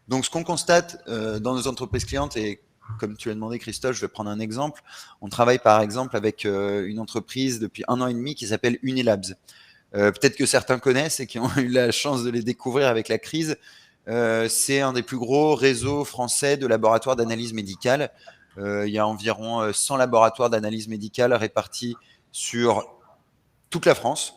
Donc ce qu'on constate dans nos entreprises clientes, et comme tu as demandé Christophe, je vais prendre un exemple. On travaille par exemple avec une entreprise depuis 1 an et demi qui s'appelle Unilabs. Peut-être que certains connaissent et qui ont eu la chance de les découvrir avec la crise. C'est un des plus gros réseaux français de laboratoires d'analyse médicale. Il y a environ 100 laboratoires d'analyse médicale répartis sur toute la France,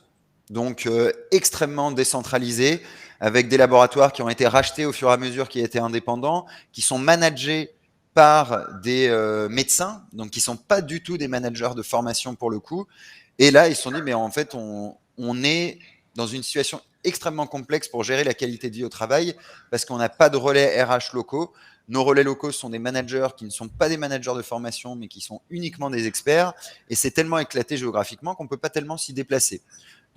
donc extrêmement décentralisé, avec des laboratoires qui ont été rachetés au fur et à mesure qui étaient indépendants, qui sont managés par des médecins, donc qui ne sont pas du tout des managers de formation pour le coup. Et là, ils se sont dit, mais en fait, on est dans une situation extrêmement complexe pour gérer la qualité de vie au travail parce qu'on n'a pas de relais RH locaux. Nos relais locaux sont des managers qui ne sont pas des managers de formation, mais qui sont uniquement des experts. Et c'est tellement éclaté géographiquement qu'on ne peut pas tellement s'y déplacer.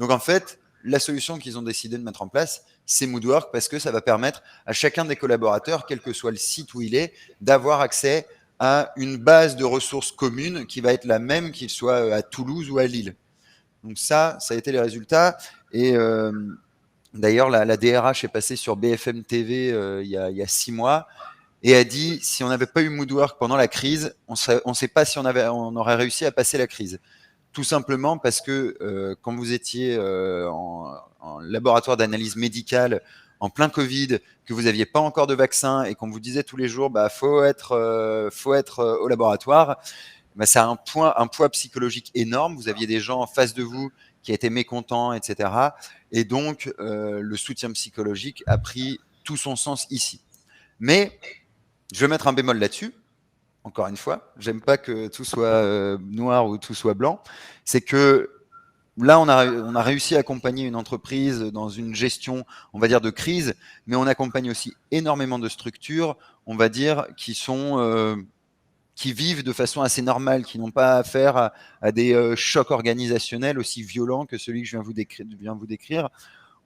Donc en fait, la solution qu'ils ont décidé de mettre en place, c'est Moodwork parce que ça va permettre à chacun des collaborateurs, quel que soit le site où il est, d'avoir accès à une base de ressources communes qui va être la même qu'il soit à Toulouse ou à Lille. Donc ça a été les résultats. Et d'ailleurs, la DRH est passée sur BFM TV il y a 6 mois et a dit si on n'avait pas eu Moodwork pendant la crise, on ne sait pas si on aurait réussi à passer la crise. Tout simplement parce que quand vous étiez en laboratoire d'analyse médicale en plein Covid, que vous n'aviez pas encore de vaccin et qu'on vous disait tous les jours bah faut être au laboratoire, bah, ça a un poids psychologique énorme. Vous aviez des gens en face de vous qui étaient mécontents, etc. Et donc le soutien psychologique a pris tout son sens ici. Mais je vais mettre un bémol là-dessus. encore une fois, j'aime pas que tout soit noir ou tout soit blanc, c'est que là, on a réussi à accompagner une entreprise dans une gestion, on va dire, de crise, mais on accompagne aussi énormément de structures, on va dire, qui vivent de façon assez normale, qui n'ont pas affaire à des chocs organisationnels aussi violents que celui que je viens vous décrire.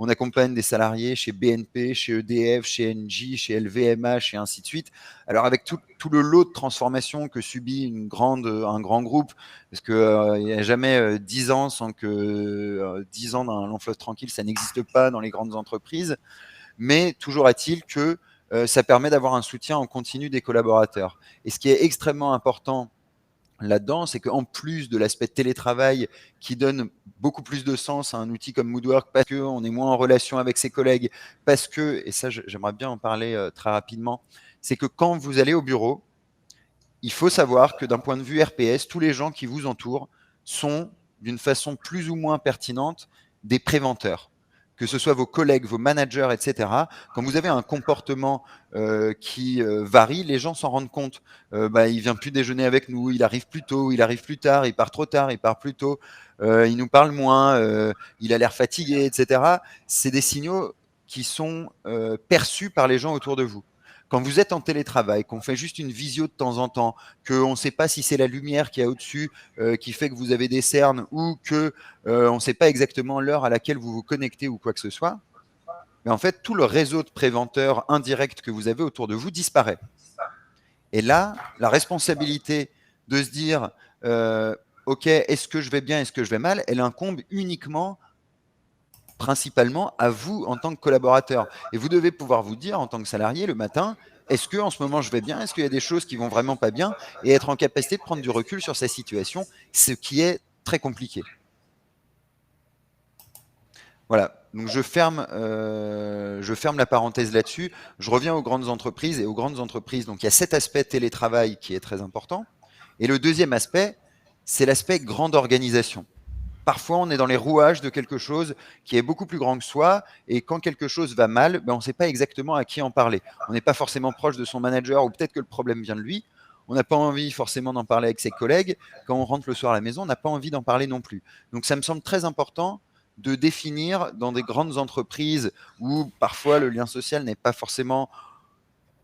On accompagne des salariés chez BNP, chez EDF, chez Engie, chez LVMH et ainsi de suite. Alors avec tout le lot de transformation que subit un grand groupe, parce qu'il n'y a jamais 10 ans sans que 10 ans d'un long fleuve tranquille, ça n'existe pas dans les grandes entreprises. Mais toujours est-il que ça permet d'avoir un soutien en continu des collaborateurs. Et ce qui est extrêmement important là-dedans, c'est qu'en plus de l'aspect télétravail qui donne beaucoup plus de sens à un outil comme Moodwork parce qu'on est moins en relation avec ses collègues, parce que, et ça j'aimerais bien en parler très rapidement, c'est que quand vous allez au bureau, il faut savoir que d'un point de vue RPS, tous les gens qui vous entourent sont d'une façon plus ou moins pertinente des préventeurs. Que ce soit vos collègues, vos managers, etc. Quand vous avez un comportement qui varie, les gens s'en rendent compte. Il vient plus déjeuner avec nous, il arrive plus tôt, il arrive plus tard, il part trop tard, il part plus tôt, il nous parle moins, il a l'air fatigué, etc. C'est des signaux qui sont perçus par les gens autour de vous. Quand vous êtes en télétravail, qu'on fait juste une visio de temps en temps, qu'on ne sait pas si c'est la lumière qui est au-dessus qui fait que vous avez des cernes ou que on ne sait pas exactement l'heure à laquelle vous vous connectez ou quoi que ce soit, mais en fait, tout le réseau de préventeurs indirects que vous avez autour de vous disparaît. Et là, la responsabilité de se dire, OK, est-ce que je vais bien, est-ce que je vais mal, elle incombe uniquement principalement à vous en tant que collaborateur. Et vous devez pouvoir vous dire en tant que salarié le matin, est-ce que en ce moment je vais bien? Est-ce qu'il y a des choses qui vont vraiment pas bien? Et être en capacité de prendre du recul sur sa situation, ce qui est très compliqué. Voilà. Donc je ferme la parenthèse là-dessus. Je reviens aux grandes entreprises et aux grandes entreprises. Donc il y a cet aspect télétravail qui est très important. Et le deuxième aspect, c'est l'aspect grande organisation. Parfois, on est dans les rouages de quelque chose qui est beaucoup plus grand que soi, et quand quelque chose va mal, on ne sait pas exactement à qui en parler. On n'est pas forcément proche de son manager, ou peut-être que le problème vient de lui. On n'a pas envie forcément d'en parler avec ses collègues. Quand on rentre le soir à la maison, on n'a pas envie d'en parler non plus. Donc ça me semble très important de définir dans des grandes entreprises où parfois le lien social n'est pas forcément,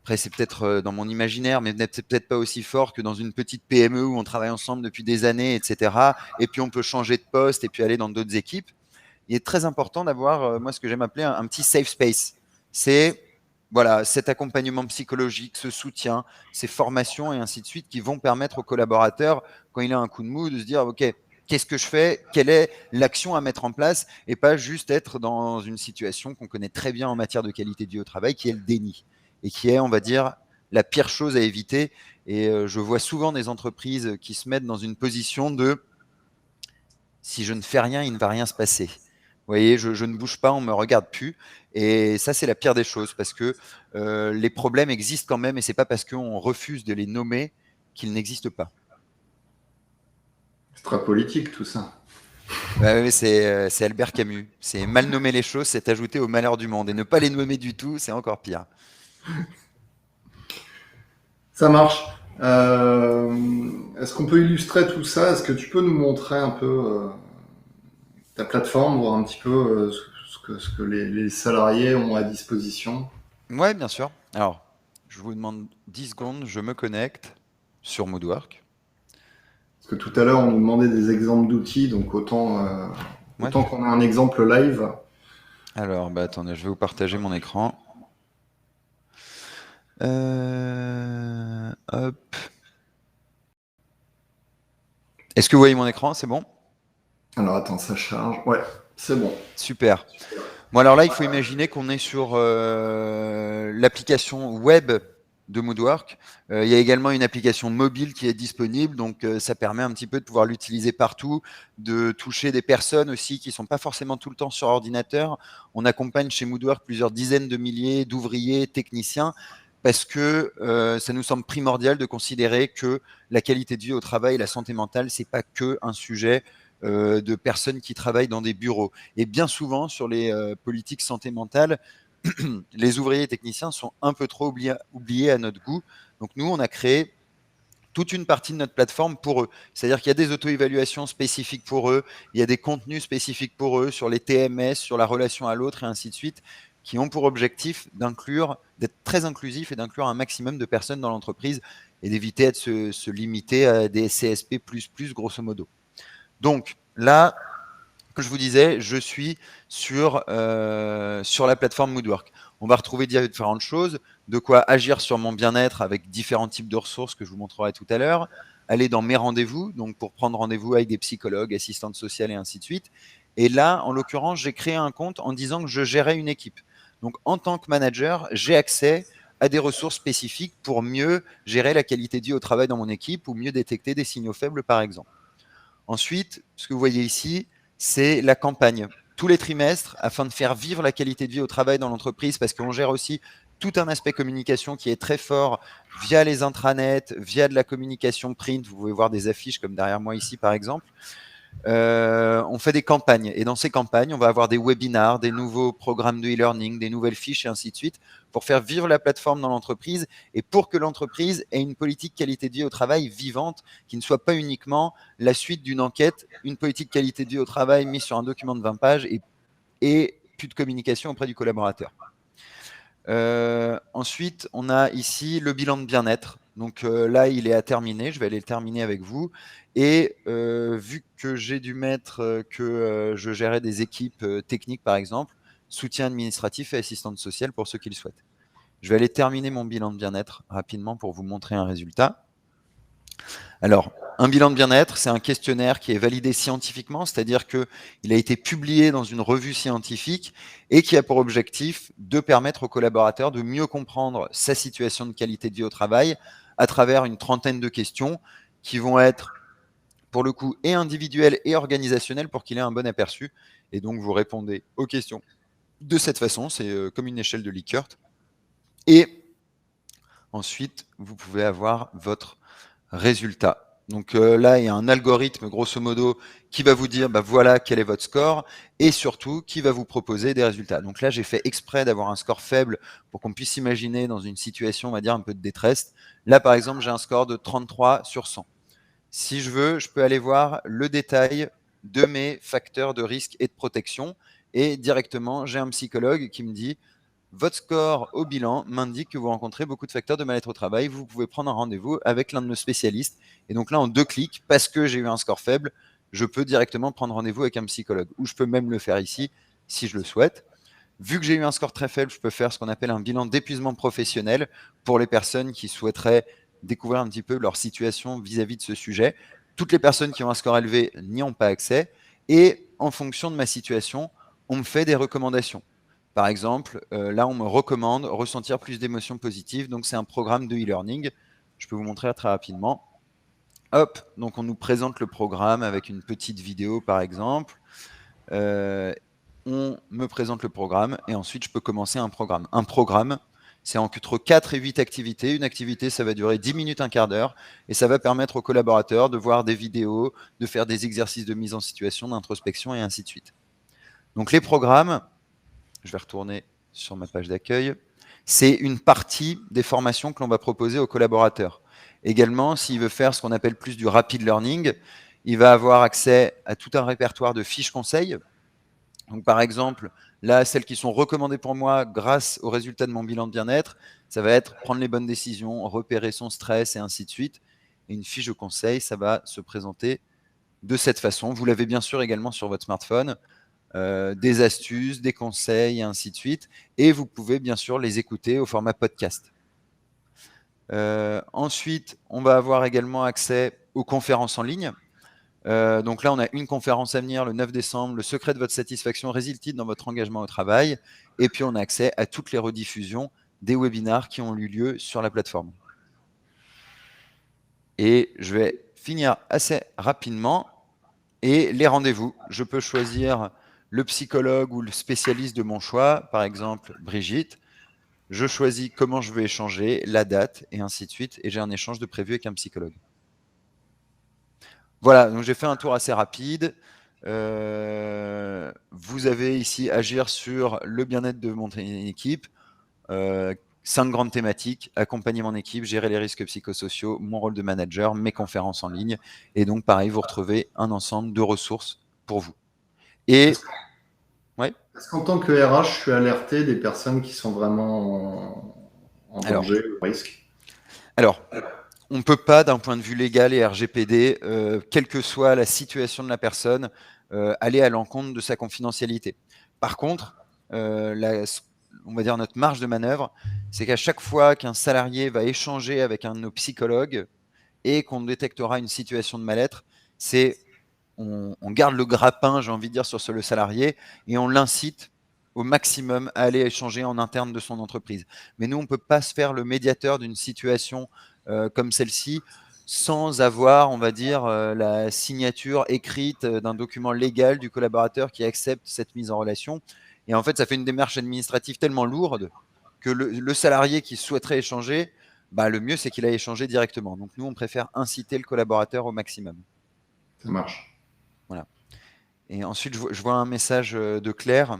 après, c'est peut-être dans mon imaginaire, mais c'est peut-être pas aussi fort que dans une petite PME où on travaille ensemble depuis des années, etc. Et puis on peut changer de poste et puis aller dans d'autres équipes. Il est très important d'avoir, moi, ce que j'aime appeler un petit safe space. C'est voilà, cet accompagnement psychologique, ce soutien, ces formations et ainsi de suite qui vont permettre aux collaborateurs, quand il a un coup de mou, de se dire, OK, qu'est-ce que je fais? Quelle est l'action à mettre en place? Et pas juste être dans une situation qu'on connaît très bien en matière de qualité de vie au travail, qui est le déni. Et qui est, on va dire, la pire chose à éviter. Et je vois souvent des entreprises qui se mettent dans une position de si je ne fais rien, il ne va rien se passer. Vous voyez, je ne bouge pas, on ne me regarde plus. Et ça, c'est la pire des choses parce que les problèmes existent quand même et ce n'est pas parce qu'on refuse de les nommer qu'ils n'existent pas. C'est très politique tout ça. Ouais, c'est Albert Camus. C'est mal nommer les choses, c'est ajouter au malheur du monde. Et ne pas les nommer du tout, c'est encore pire. Ça marche. Est-ce qu'on peut illustrer tout ça? Est-ce que tu peux nous montrer un peu ta plateforme, voir un petit peu ce que les salariés ont à disposition? Ouais, bien sûr. Alors, je vous demande 10 secondes, je me connecte sur Moodwork. Parce que tout à l'heure, on nous demandait des exemples d'outils, donc Ouais. autant qu'on a un exemple live. Alors, attendez, je vais vous partager mon écran. Hop. Est-ce que vous voyez mon écran? C'est bon? Alors attends, ça charge. Ouais, c'est bon. Super. Bon, alors là, il faut imaginer qu'on est sur l'application web de Moodwork. Il y a également une application mobile qui est disponible, donc ça permet un petit peu de pouvoir l'utiliser partout, de toucher des personnes aussi qui ne sont pas forcément tout le temps sur ordinateur. On accompagne chez Moodwork plusieurs dizaines de milliers d'ouvriers, techniciens, parce que ça nous semble primordial de considérer que la qualité de vie au travail et la santé mentale, c'est pas que un sujet de personnes qui travaillent dans des bureaux. Et bien souvent, sur les politiques santé mentale, les ouvriers et techniciens sont un peu trop oubliés à notre goût. Donc nous, on a créé toute une partie de notre plateforme pour eux. C'est-à-dire qu'il y a des auto-évaluations spécifiques pour eux, il y a des contenus spécifiques pour eux sur les TMS, sur la relation à l'autre et ainsi de suite, qui ont pour objectif d'être très inclusif et d'inclure un maximum de personnes dans l'entreprise et d'éviter de se limiter à des CSP++, grosso modo. Donc là, comme je vous disais, je suis sur la plateforme Moodwork. On va retrouver différentes choses, de quoi agir sur mon bien-être avec différents types de ressources que je vous montrerai tout à l'heure, aller dans mes rendez-vous, donc pour prendre rendez-vous avec des psychologues, assistantes sociales et ainsi de suite. Et là, en l'occurrence, j'ai créé un compte en disant que je gérais une équipe. Donc en tant que manager, j'ai accès à des ressources spécifiques pour mieux gérer la qualité de vie au travail dans mon équipe ou mieux détecter des signaux faibles, par exemple. Ensuite, ce que vous voyez ici, c'est la campagne. Tous les trimestres, afin de faire vivre la qualité de vie au travail dans l'entreprise, parce qu'on gère aussi tout un aspect communication qui est très fort via les intranets, via de la communication print. Vous pouvez voir des affiches comme derrière moi ici, par exemple. On fait des campagnes. Et dans ces campagnes, on va avoir des webinars, des nouveaux programmes de e-learning, des nouvelles fiches et ainsi de suite pour faire vivre la plateforme dans l'entreprise et pour que l'entreprise ait une politique qualité de vie au travail vivante qui ne soit pas uniquement la suite d'une enquête, une politique qualité de vie au travail mise sur un document de 20 pages et plus de communication auprès du collaborateur. Ensuite, on a ici le bilan de bien-être. Donc là, il est à terminer. Je vais aller le terminer avec vous. Et vu que j'ai dû mettre que je gérais des équipes techniques, par exemple, soutien administratif et assistante sociale pour ceux qui le souhaitent. Je vais aller terminer mon bilan de bien-être rapidement pour vous montrer un résultat. Alors, un bilan de bien-être, c'est un questionnaire qui est validé scientifiquement, c'est-à-dire qu'il a été publié dans une revue scientifique et qui a pour objectif de permettre aux collaborateurs de mieux comprendre sa situation de qualité de vie au travail à travers une trentaine de questions qui vont être, pour le coup, et individuelles et organisationnelles pour qu'il ait un bon aperçu. Et donc, vous répondez aux questions de cette façon, c'est comme une échelle de Likert. Et ensuite, vous pouvez avoir votre résultat. Donc là, il y a un algorithme, grosso modo, qui va vous dire, bah, voilà, quel est votre score, et surtout, qui va vous proposer des résultats. Donc là, j'ai fait exprès d'avoir un score faible pour qu'on puisse s'imaginer dans une situation, on va dire, un peu de détresse. Là, par exemple, j'ai un score de 33 sur 100. Si je veux, je peux aller voir le détail de mes facteurs de risque et de protection, et directement, j'ai un psychologue qui me dit, votre score au bilan m'indique que vous rencontrez beaucoup de facteurs de mal-être au travail. Vous pouvez prendre un rendez-vous avec l'un de nos spécialistes. Et donc là, en 2 clics, parce que j'ai eu un score faible, je peux directement prendre rendez-vous avec un psychologue. Ou je peux même le faire ici, si je le souhaite. Vu que j'ai eu un score très faible, je peux faire ce qu'on appelle un bilan d'épuisement professionnel pour les personnes qui souhaiteraient découvrir un petit peu leur situation vis-à-vis de ce sujet. Toutes les personnes qui ont un score élevé n'y ont pas accès. Et en fonction de ma situation, on me fait des recommandations. Par exemple, là, on me recommande ressentir plus d'émotions positives. Donc, c'est un programme de e-learning. Je peux vous montrer très rapidement. Hop, donc on nous présente le programme avec une petite vidéo, par exemple. On me présente le programme et ensuite, je peux commencer un programme. Un programme, c'est entre 4 et 8 activités. Une activité, ça va durer 10 minutes, un quart d'heure. Et ça va permettre aux collaborateurs de voir des vidéos, de faire des exercices de mise en situation, d'introspection et ainsi de suite. Donc, les programmes, je vais retourner sur ma page d'accueil, c'est une partie des formations que l'on va proposer aux collaborateurs. Également, s'il veut faire ce qu'on appelle plus du rapid learning, il va avoir accès à tout un répertoire de fiches conseils. Donc, par exemple, là, celles qui sont recommandées pour moi grâce aux résultats de mon bilan de bien-être, ça va être prendre les bonnes décisions, repérer son stress et ainsi de suite. Et une fiche de conseil, ça va se présenter de cette façon. Vous l'avez bien sûr également sur votre smartphone. Des astuces, des conseils, et ainsi de suite. Et vous pouvez bien sûr les écouter au format podcast. Ensuite, on va avoir également accès aux conférences en ligne. Donc là, on a une conférence à venir le 9 décembre, le secret de votre satisfaction réside-t-il dans votre engagement au travail? Et puis, on a accès à toutes les rediffusions des webinars qui ont eu lieu sur la plateforme. Et je vais finir assez rapidement. Et les rendez-vous, je peux choisir le psychologue ou le spécialiste de mon choix, par exemple Brigitte. Je choisis comment je veux échanger, la date, et ainsi de suite. Et j'ai un échange de prévu avec un psychologue. Voilà, donc j'ai fait un tour assez rapide. Vous avez ici agir sur le bien-être de mon équipe. 5 grandes thématiques, accompagner mon équipe, gérer les risques psychosociaux, mon rôle de manager, mes conférences en ligne. Et donc, pareil, vous retrouvez un ensemble de ressources pour vous. Et ouais. Est-ce qu'en tant que RH, je suis alerté des personnes qui sont vraiment en danger, au risque? Alors, on ne peut pas, d'un point de vue légal et RGPD, quelle que soit la situation de la personne, aller à l'encontre de sa confidentialité. Par contre, on va dire notre marge de manœuvre, c'est qu'à chaque fois qu'un salarié va échanger avec un de nos psychologues et qu'on détectera une situation de mal-être, on garde le grappin, j'ai envie de dire, sur le salarié et on l'incite au maximum à aller échanger en interne de son entreprise. Mais nous, on ne peut pas se faire le médiateur d'une situation comme celle-ci sans avoir, on va dire, la signature écrite d'un document légal du collaborateur qui accepte cette mise en relation. Et en fait, ça fait une démarche administrative tellement lourde que le salarié qui souhaiterait échanger, bah, le mieux, c'est qu'il aille échanger directement. Donc nous, on préfère inciter le collaborateur au maximum. Ça marche. Voilà. Et ensuite, je vois un message de Claire.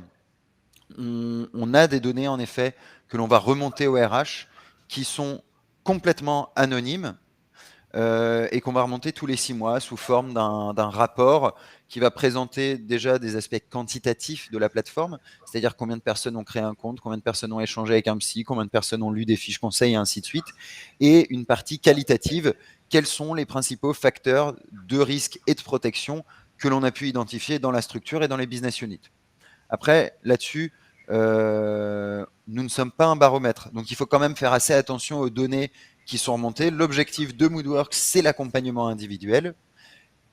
On a des données, en effet, que l'on va remonter au RH qui sont complètement anonymes et qu'on va remonter tous les 6 mois sous forme d'un rapport qui va présenter déjà des aspects quantitatifs de la plateforme, c'est-à-dire combien de personnes ont créé un compte, combien de personnes ont échangé avec un psy, combien de personnes ont lu des fiches conseils et ainsi de suite, et une partie qualitative, quels sont les principaux facteurs de risque et de protection que l'on a pu identifier dans la structure et dans les business units. Après, là-dessus, nous ne sommes pas un baromètre. Donc, il faut quand même faire assez attention aux données qui sont remontées. L'objectif de Moodworks, c'est l'accompagnement individuel.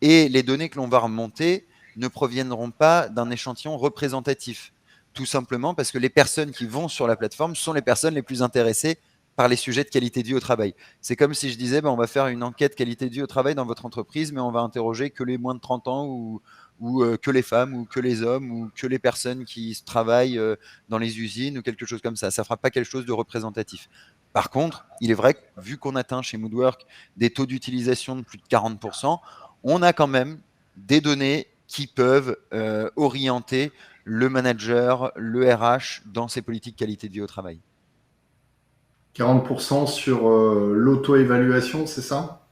Et les données que l'on va remonter ne proviendront pas d'un échantillon représentatif. Tout simplement parce que les personnes qui vont sur la plateforme sont les personnes les plus intéressées par les sujets de qualité de vie au travail. C'est comme si je disais, on va faire une enquête qualité de vie au travail dans votre entreprise, mais on va interroger que les moins de 30 ans ou que les femmes ou que les hommes ou que les personnes qui travaillent dans les usines ou quelque chose comme ça. Ça ne fera pas quelque chose de représentatif. Par contre, il est vrai que vu qu'on atteint chez Moodwork des taux d'utilisation de plus de 40%, on a quand même des données qui peuvent orienter le manager, le RH dans ses politiques qualité de vie au travail. 40% sur l'auto-évaluation, c'est ça?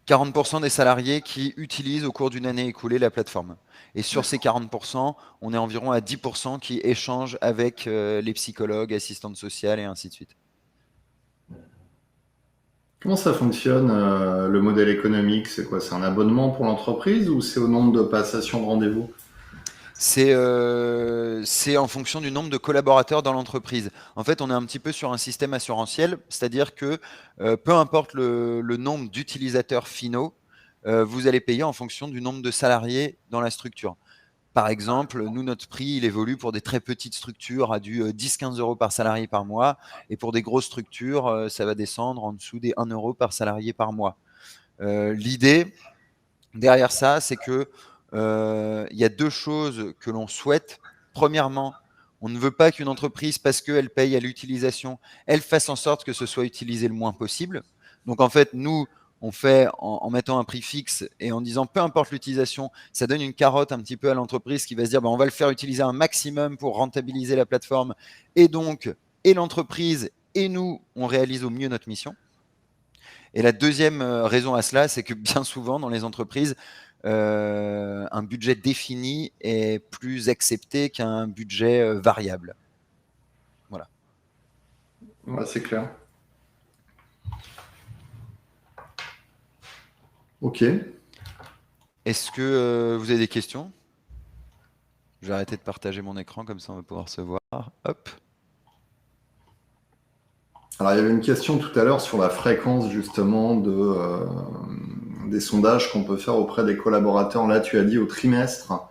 40% des salariés qui utilisent au cours d'une année écoulée la plateforme. Et sur ces 40%, on est environ à 10% qui échangent avec les psychologues, assistantes sociales et ainsi de suite. Comment ça fonctionne, le modèle économique? C'est quoi? C'est un abonnement pour l'entreprise ou c'est au nombre de passations de rendez-vous? C'est en fonction du nombre de collaborateurs dans l'entreprise. En fait, on est un petit peu sur un système assurantiel, c'est-à-dire que peu importe le nombre d'utilisateurs finaux, vous allez payer en fonction du nombre de salariés dans la structure. Par exemple, nous, notre prix, il évolue pour des très petites structures à du 10-15 euros par salarié par mois. Et pour des grosses structures, ça va descendre en dessous des 1 euro par salarié par mois. L'idée derrière ça, c'est que y a 2 choses que l'on souhaite. Premièrement, on ne veut pas qu'une entreprise, parce qu'elle paye à l'utilisation, elle fasse en sorte que ce soit utilisé le moins possible. Donc en fait, nous, on fait en mettant un prix fixe et en disant peu importe l'utilisation, ça donne une carotte un petit peu à l'entreprise qui va se dire on va le faire utiliser un maximum pour rentabiliser la plateforme. Et donc, et l'entreprise et nous, on réalise au mieux notre mission. Et la deuxième raison à cela, c'est que bien souvent dans les entreprises, un budget défini est plus accepté qu'un budget variable. Voilà. Ouais, c'est clair. Ok. Est-ce que vous avez des questions? Je vais arrêter de partager mon écran, comme ça on va pouvoir se voir. Hop. Alors, il y avait une question tout à l'heure sur la fréquence justement des sondages qu'on peut faire auprès des collaborateurs. Là, tu as dit au trimestre.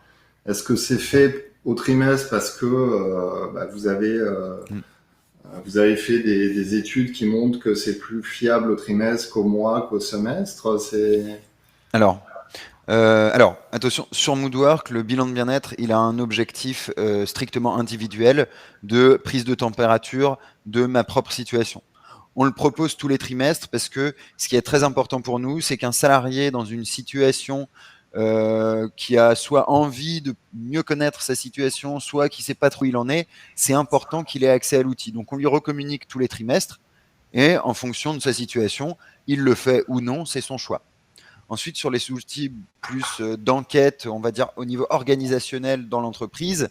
Est-ce que c'est fait au trimestre parce que vous avez fait des études qui montrent que c'est plus fiable au trimestre qu'au mois, qu'au semestre? Alors, attention, sur Moodwork, le bilan de bien-être, il a un objectif strictement individuel de prise de température de ma propre situation. On le propose tous les trimestres parce que ce qui est très important pour nous, c'est qu'un salarié dans une situation qui a soit envie de mieux connaître sa situation, soit qui ne sait pas trop où il en est, c'est important qu'il ait accès à l'outil. Donc on lui recommunique tous les trimestres Et en fonction de sa situation, il le fait ou non, c'est son choix. Ensuite, sur les outils plus d'enquête, on va dire au niveau organisationnel dans l'entreprise,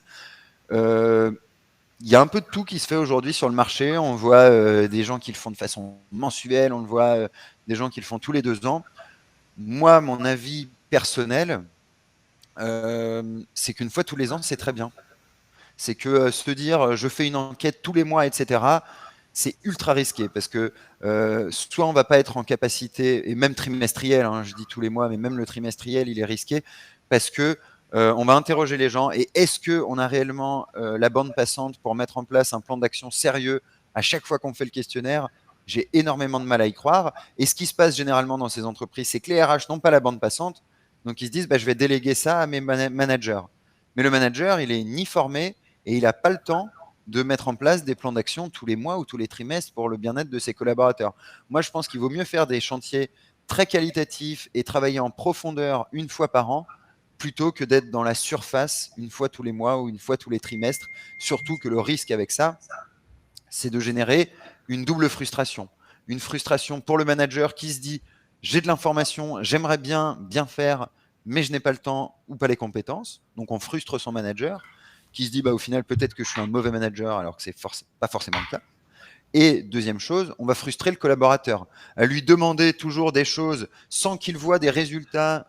il y a un peu de tout qui se fait aujourd'hui sur le marché. On voit des gens qui le font de façon mensuelle, on le voit des gens qui le font tous les 2 ans. Moi, mon avis personnel, c'est qu'une fois tous les ans, c'est très bien. C'est que se dire je fais une enquête tous les mois, etc., c'est ultra risqué parce que soit on va pas être en capacité, et même trimestriel, hein, je dis tous les mois, mais même le trimestriel, il est risqué parce que on va interroger les gens et est-ce qu'on a réellement la bande passante pour mettre en place un plan d'action sérieux à chaque fois qu'on fait le questionnaire. J'ai énormément de mal à y croire. Et ce qui se passe généralement dans ces entreprises, c'est que les RH n'ont pas la bande passante, donc ils se disent bah, je vais déléguer ça à mes managers. Mais le manager, il est ni formé et il n'a pas le temps de mettre en place des plans d'action tous les mois ou tous les trimestres pour le bien-être de ses collaborateurs. Moi, je pense qu'il vaut mieux faire des chantiers très qualitatifs et travailler en profondeur une fois par an plutôt que d'être dans la surface une fois tous les mois ou une fois tous les trimestres. Surtout que le risque avec ça, c'est de générer une double frustration. Une frustration pour le manager qui se dit j'ai de l'information, j'aimerais bien faire, mais je n'ai pas le temps ou pas les compétences. Donc on frustre son manager qui se dit bah, au final peut-être que je suis un mauvais manager alors que c'est pas forcément le cas. Et deuxième chose, on va frustrer le collaborateur à lui demander toujours des choses sans qu'il voit des résultats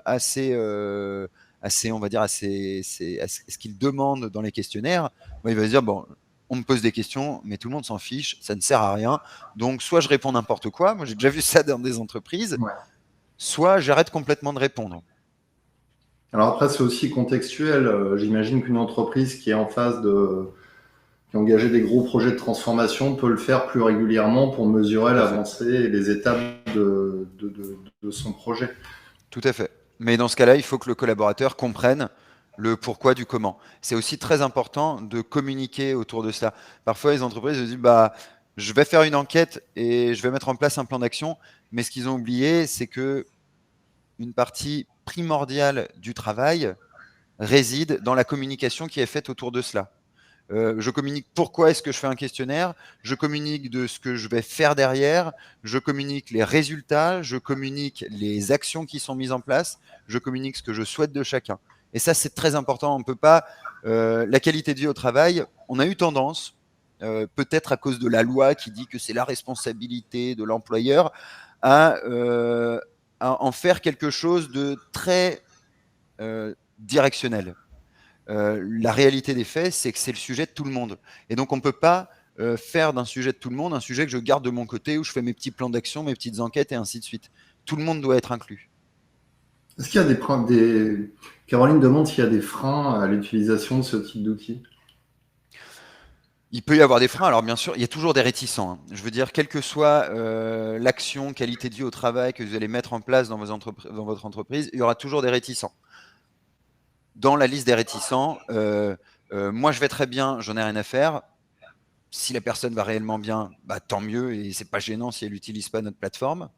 assez, on va dire, assez ce qu'il demande dans les questionnaires. Bon, il va se dire bon, on me pose des questions, mais tout le monde s'en fiche, ça ne sert à rien. Donc soit je réponds n'importe quoi, moi j'ai déjà vu ça dans des entreprises, Ouais. soit j'arrête complètement de répondre. Alors après, c'est aussi contextuel. J'imagine qu'une entreprise qui est en phase qui a engagé des gros projets de transformation peut le faire plus régulièrement pour mesurer l'avancée et les étapes de son projet. Tout à fait. Mais dans ce cas-là, il faut que le collaborateur comprenne le pourquoi du comment. C'est aussi très important de communiquer autour de cela. Parfois, les entreprises se disent bah, je vais faire une enquête et je vais mettre en place un plan d'action, mais ce qu'ils ont oublié, c'est que une partie primordiale du travail réside dans la communication qui est faite autour de cela. Je communique pourquoi est-ce que je fais un questionnaire, je communique de ce que je vais faire derrière, je communique les résultats, je communique les actions qui sont mises en place, je communique ce que je souhaite de chacun. Et ça, c'est très important. On ne peut pas. La qualité de vie au travail, on a eu tendance, peut-être à cause de la loi qui dit que c'est la responsabilité de l'employeur, à en faire quelque chose de très directionnel. La réalité des faits, c'est que c'est le sujet de tout le monde. Et donc, on ne peut pas faire d'un sujet de tout le monde un sujet que je garde de mon côté, où je fais mes petits plans d'action, mes petites enquêtes et ainsi de suite. Tout le monde doit être inclus. Est-ce qu'il y a Caroline demande s'il y a des freins à l'utilisation de ce type d'outils. Il peut y avoir des freins. Alors, bien sûr, il y a toujours des réticents, hein. Je veux dire, quelle que soit l'action, qualité de vie au travail que vous allez mettre en place dans votre entreprise, il y aura toujours des réticents. Dans la liste des réticents, moi, je vais très bien, j'en ai rien à faire. Si la personne va réellement bien, bah, tant mieux, et c'est pas gênant si elle n'utilise pas notre plateforme.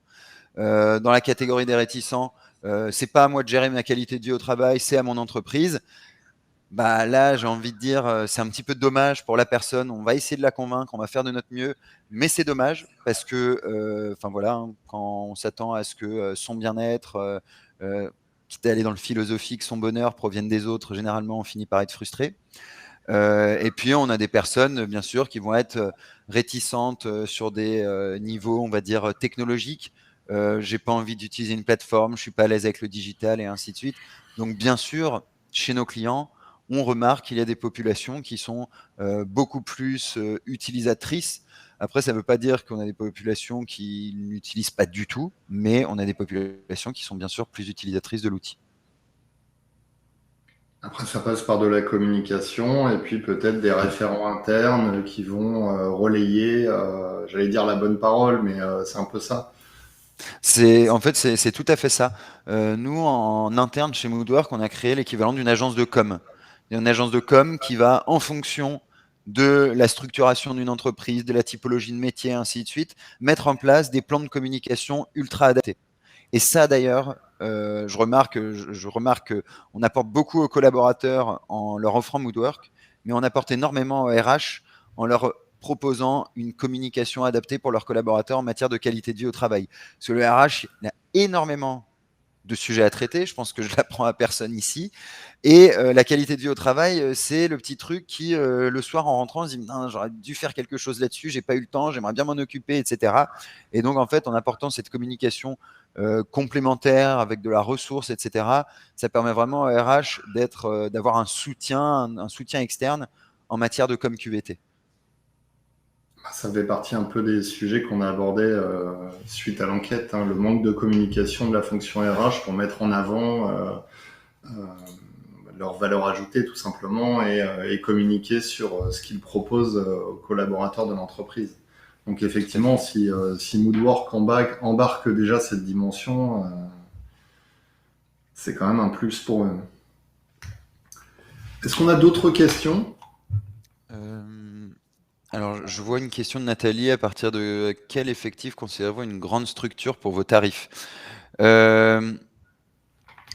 Dans la catégorie des réticents, c'est pas à moi de gérer ma qualité de vie au travail, c'est à mon entreprise. Bah là, j'ai envie de dire, c'est un petit peu dommage pour la personne. On va essayer de la convaincre, on va faire de notre mieux, mais c'est dommage parce que, enfin voilà, hein, quand on s'attend à ce que son bien-être, quitte à aller dans le philosophique, son bonheur provienne des autres, généralement, on finit par être frustré. Et puis, on a des personnes, bien sûr, qui vont être réticentes sur des niveaux, on va dire, technologiques. J'ai pas envie d'utiliser une plateforme, je suis pas à l'aise avec le digital et ainsi de suite. Donc, bien sûr, chez nos clients, on remarque qu'il y a des populations qui sont beaucoup plus utilisatrices. Après, ça ne veut pas dire qu'on a des populations qui n'utilisent pas du tout, mais on a des populations qui sont bien sûr plus utilisatrices de l'outil. Après, ça passe par de la communication et puis peut-être des référents internes qui vont relayer, j'allais dire la bonne parole, mais c'est un peu ça. En fait, c'est tout à fait ça. Nous, en interne chez Moodwork, on a créé l'équivalent d'une agence de com. Il y a une agence de com qui va, en fonction de la structuration d'une entreprise, de la typologie de métier, ainsi de suite, mettre en place des plans de communication ultra adaptés. Et ça, d'ailleurs, je remarque qu'on apporte beaucoup aux collaborateurs en leur offrant Moodwork, mais on apporte énormément aux RH en leur proposant une communication adaptée pour leurs collaborateurs en matière de qualité de vie au travail. Parce que le RH, il a énormément de sujets à traiter. Je pense que je l'apprends à personne ici. Et la qualité de vie au travail, c'est le petit truc qui, le soir en rentrant, se dit j'aurais dû faire quelque chose là-dessus, j'ai pas eu le temps, j'aimerais bien m'en occuper, etc. Et donc, en fait, en apportant cette communication complémentaire avec de la ressource, etc., ça permet vraiment au RH d'avoir un soutien externe en matière de com QVT. Ça fait partie un peu des sujets qu'on a abordés suite à l'enquête, hein, le manque de communication de la fonction RH pour mettre en avant euh, leur valeur ajoutée tout simplement et communiquer sur ce qu'ils proposent aux collaborateurs de l'entreprise. Donc effectivement, si Moodwork embarque déjà cette dimension, c'est quand même un plus pour eux. Est-ce qu'on a d'autres questions ? Alors, je vois une question de Nathalie. À partir de quel effectif considérez-vous une grande structure pour vos tarifs?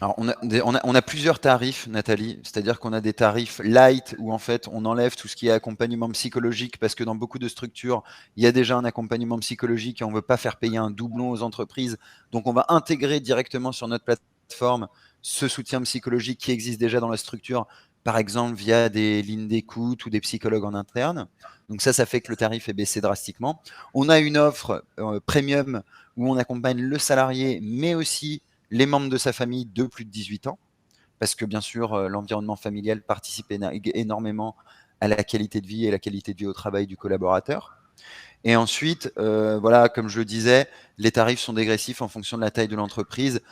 Alors, on a plusieurs tarifs, Nathalie. C'est-à-dire qu'on a des tarifs light où en fait on enlève tout ce qui est accompagnement psychologique parce que dans beaucoup de structures, il y a déjà un accompagnement psychologique et on ne veut pas faire payer un doublon aux entreprises. Donc, on va intégrer directement sur notre plateforme ce soutien psychologique qui existe déjà dans la structure, par exemple via des lignes d'écoute ou des psychologues en interne. Donc ça fait que le tarif est baissé drastiquement. On a une offre premium où on accompagne le salarié, mais aussi les membres de sa famille de plus de 18 ans, parce que bien sûr, l'environnement familial participe énormément à la qualité de vie et la qualité de vie au travail du collaborateur. Et ensuite, voilà, comme je le disais, les tarifs sont dégressifs en fonction de la taille de l'entreprise.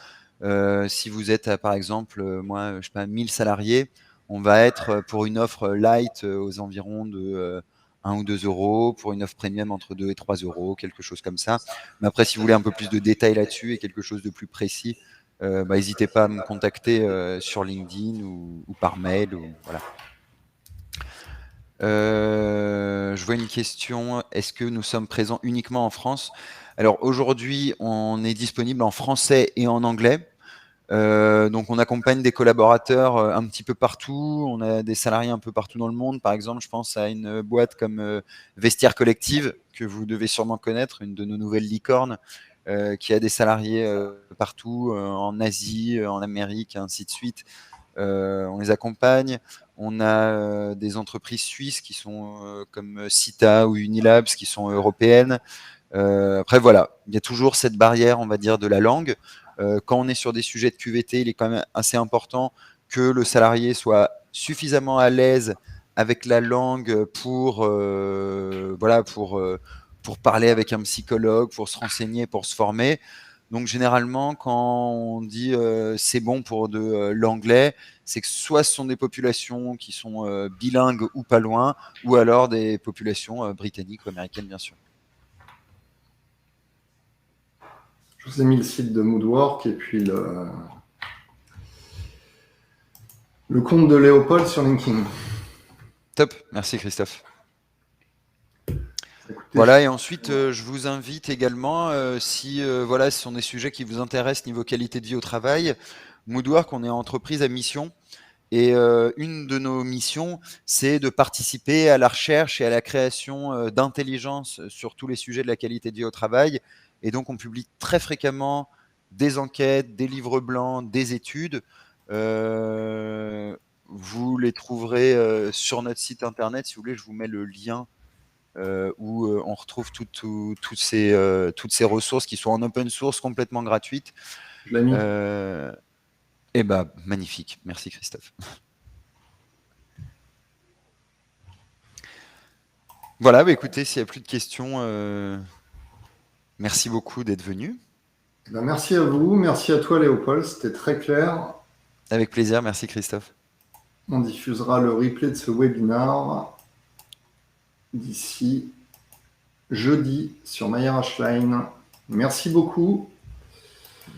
Si vous êtes, par exemple, moi, je sais pas, 1000 salariés, on va être pour une offre light aux environs de 1 ou 2 euros, pour une offre premium entre 2 et 3 euros, quelque chose comme ça. Mais après, si vous voulez un peu plus de détails là-dessus et quelque chose de plus précis, n'hésitez pas à me contacter sur LinkedIn ou par mail. Voilà. Je vois une question. Est-ce que nous sommes présents uniquement en France? Alors aujourd'hui, on est disponible en français et en anglais. Donc on accompagne des collaborateurs un petit peu partout. On a des salariés un peu partout dans le monde. Par exemple, je pense à une boîte comme Vestiaire Collective, que vous devez sûrement connaître, une de nos nouvelles licornes, qui a des salariés partout, en Asie, en Amérique, et ainsi de suite. On les accompagne. On a des entreprises suisses qui sont comme Cita ou Unilabs, qui sont européennes. Après, voilà, il y a toujours cette barrière, on va dire, de la langue. Quand on est sur des sujets de QVT, il est quand même assez important que le salarié soit suffisamment à l'aise avec la langue pour parler avec un psychologue, pour se renseigner, pour se former. Donc généralement, quand on dit c'est bon pour de l'anglais, c'est que soit ce sont des populations qui sont bilingues ou pas loin, ou alors des populations britanniques ou américaines, bien sûr. Je vous ai mis le site de Moodwork et puis le compte de Léopold sur LinkedIn. Top, merci Christophe. Écoutez, voilà, et ensuite, je vous invite également, si ce sont des sujets qui vous intéressent niveau qualité de vie au travail, Moodwork, on est entreprise à mission. Et une de nos missions, c'est de participer à la recherche et à la création d'intelligence sur tous les sujets de la qualité de vie au travail. Et donc, on publie très fréquemment des enquêtes, des livres blancs, des études. Vous les trouverez sur notre site internet. Si vous voulez, je vous mets le lien où on retrouve toutes ces ressources qui sont en open source, complètement gratuites. je l'ai mis. Et magnifique. Merci Christophe. Voilà, écoutez, s'il n'y a plus de questions, merci beaucoup d'être venu. Merci à vous, merci à toi Léopold, c'était très clair. Avec plaisir, merci Christophe. On diffusera le replay de ce webinaire d'ici jeudi sur MyRHline. Merci beaucoup.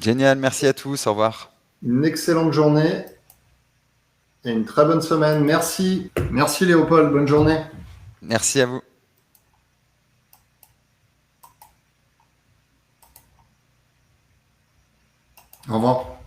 Génial, merci à tous, au revoir. Une excellente journée et une très bonne semaine. Merci. Merci Léopold, bonne journée. Merci à vous. Au revoir.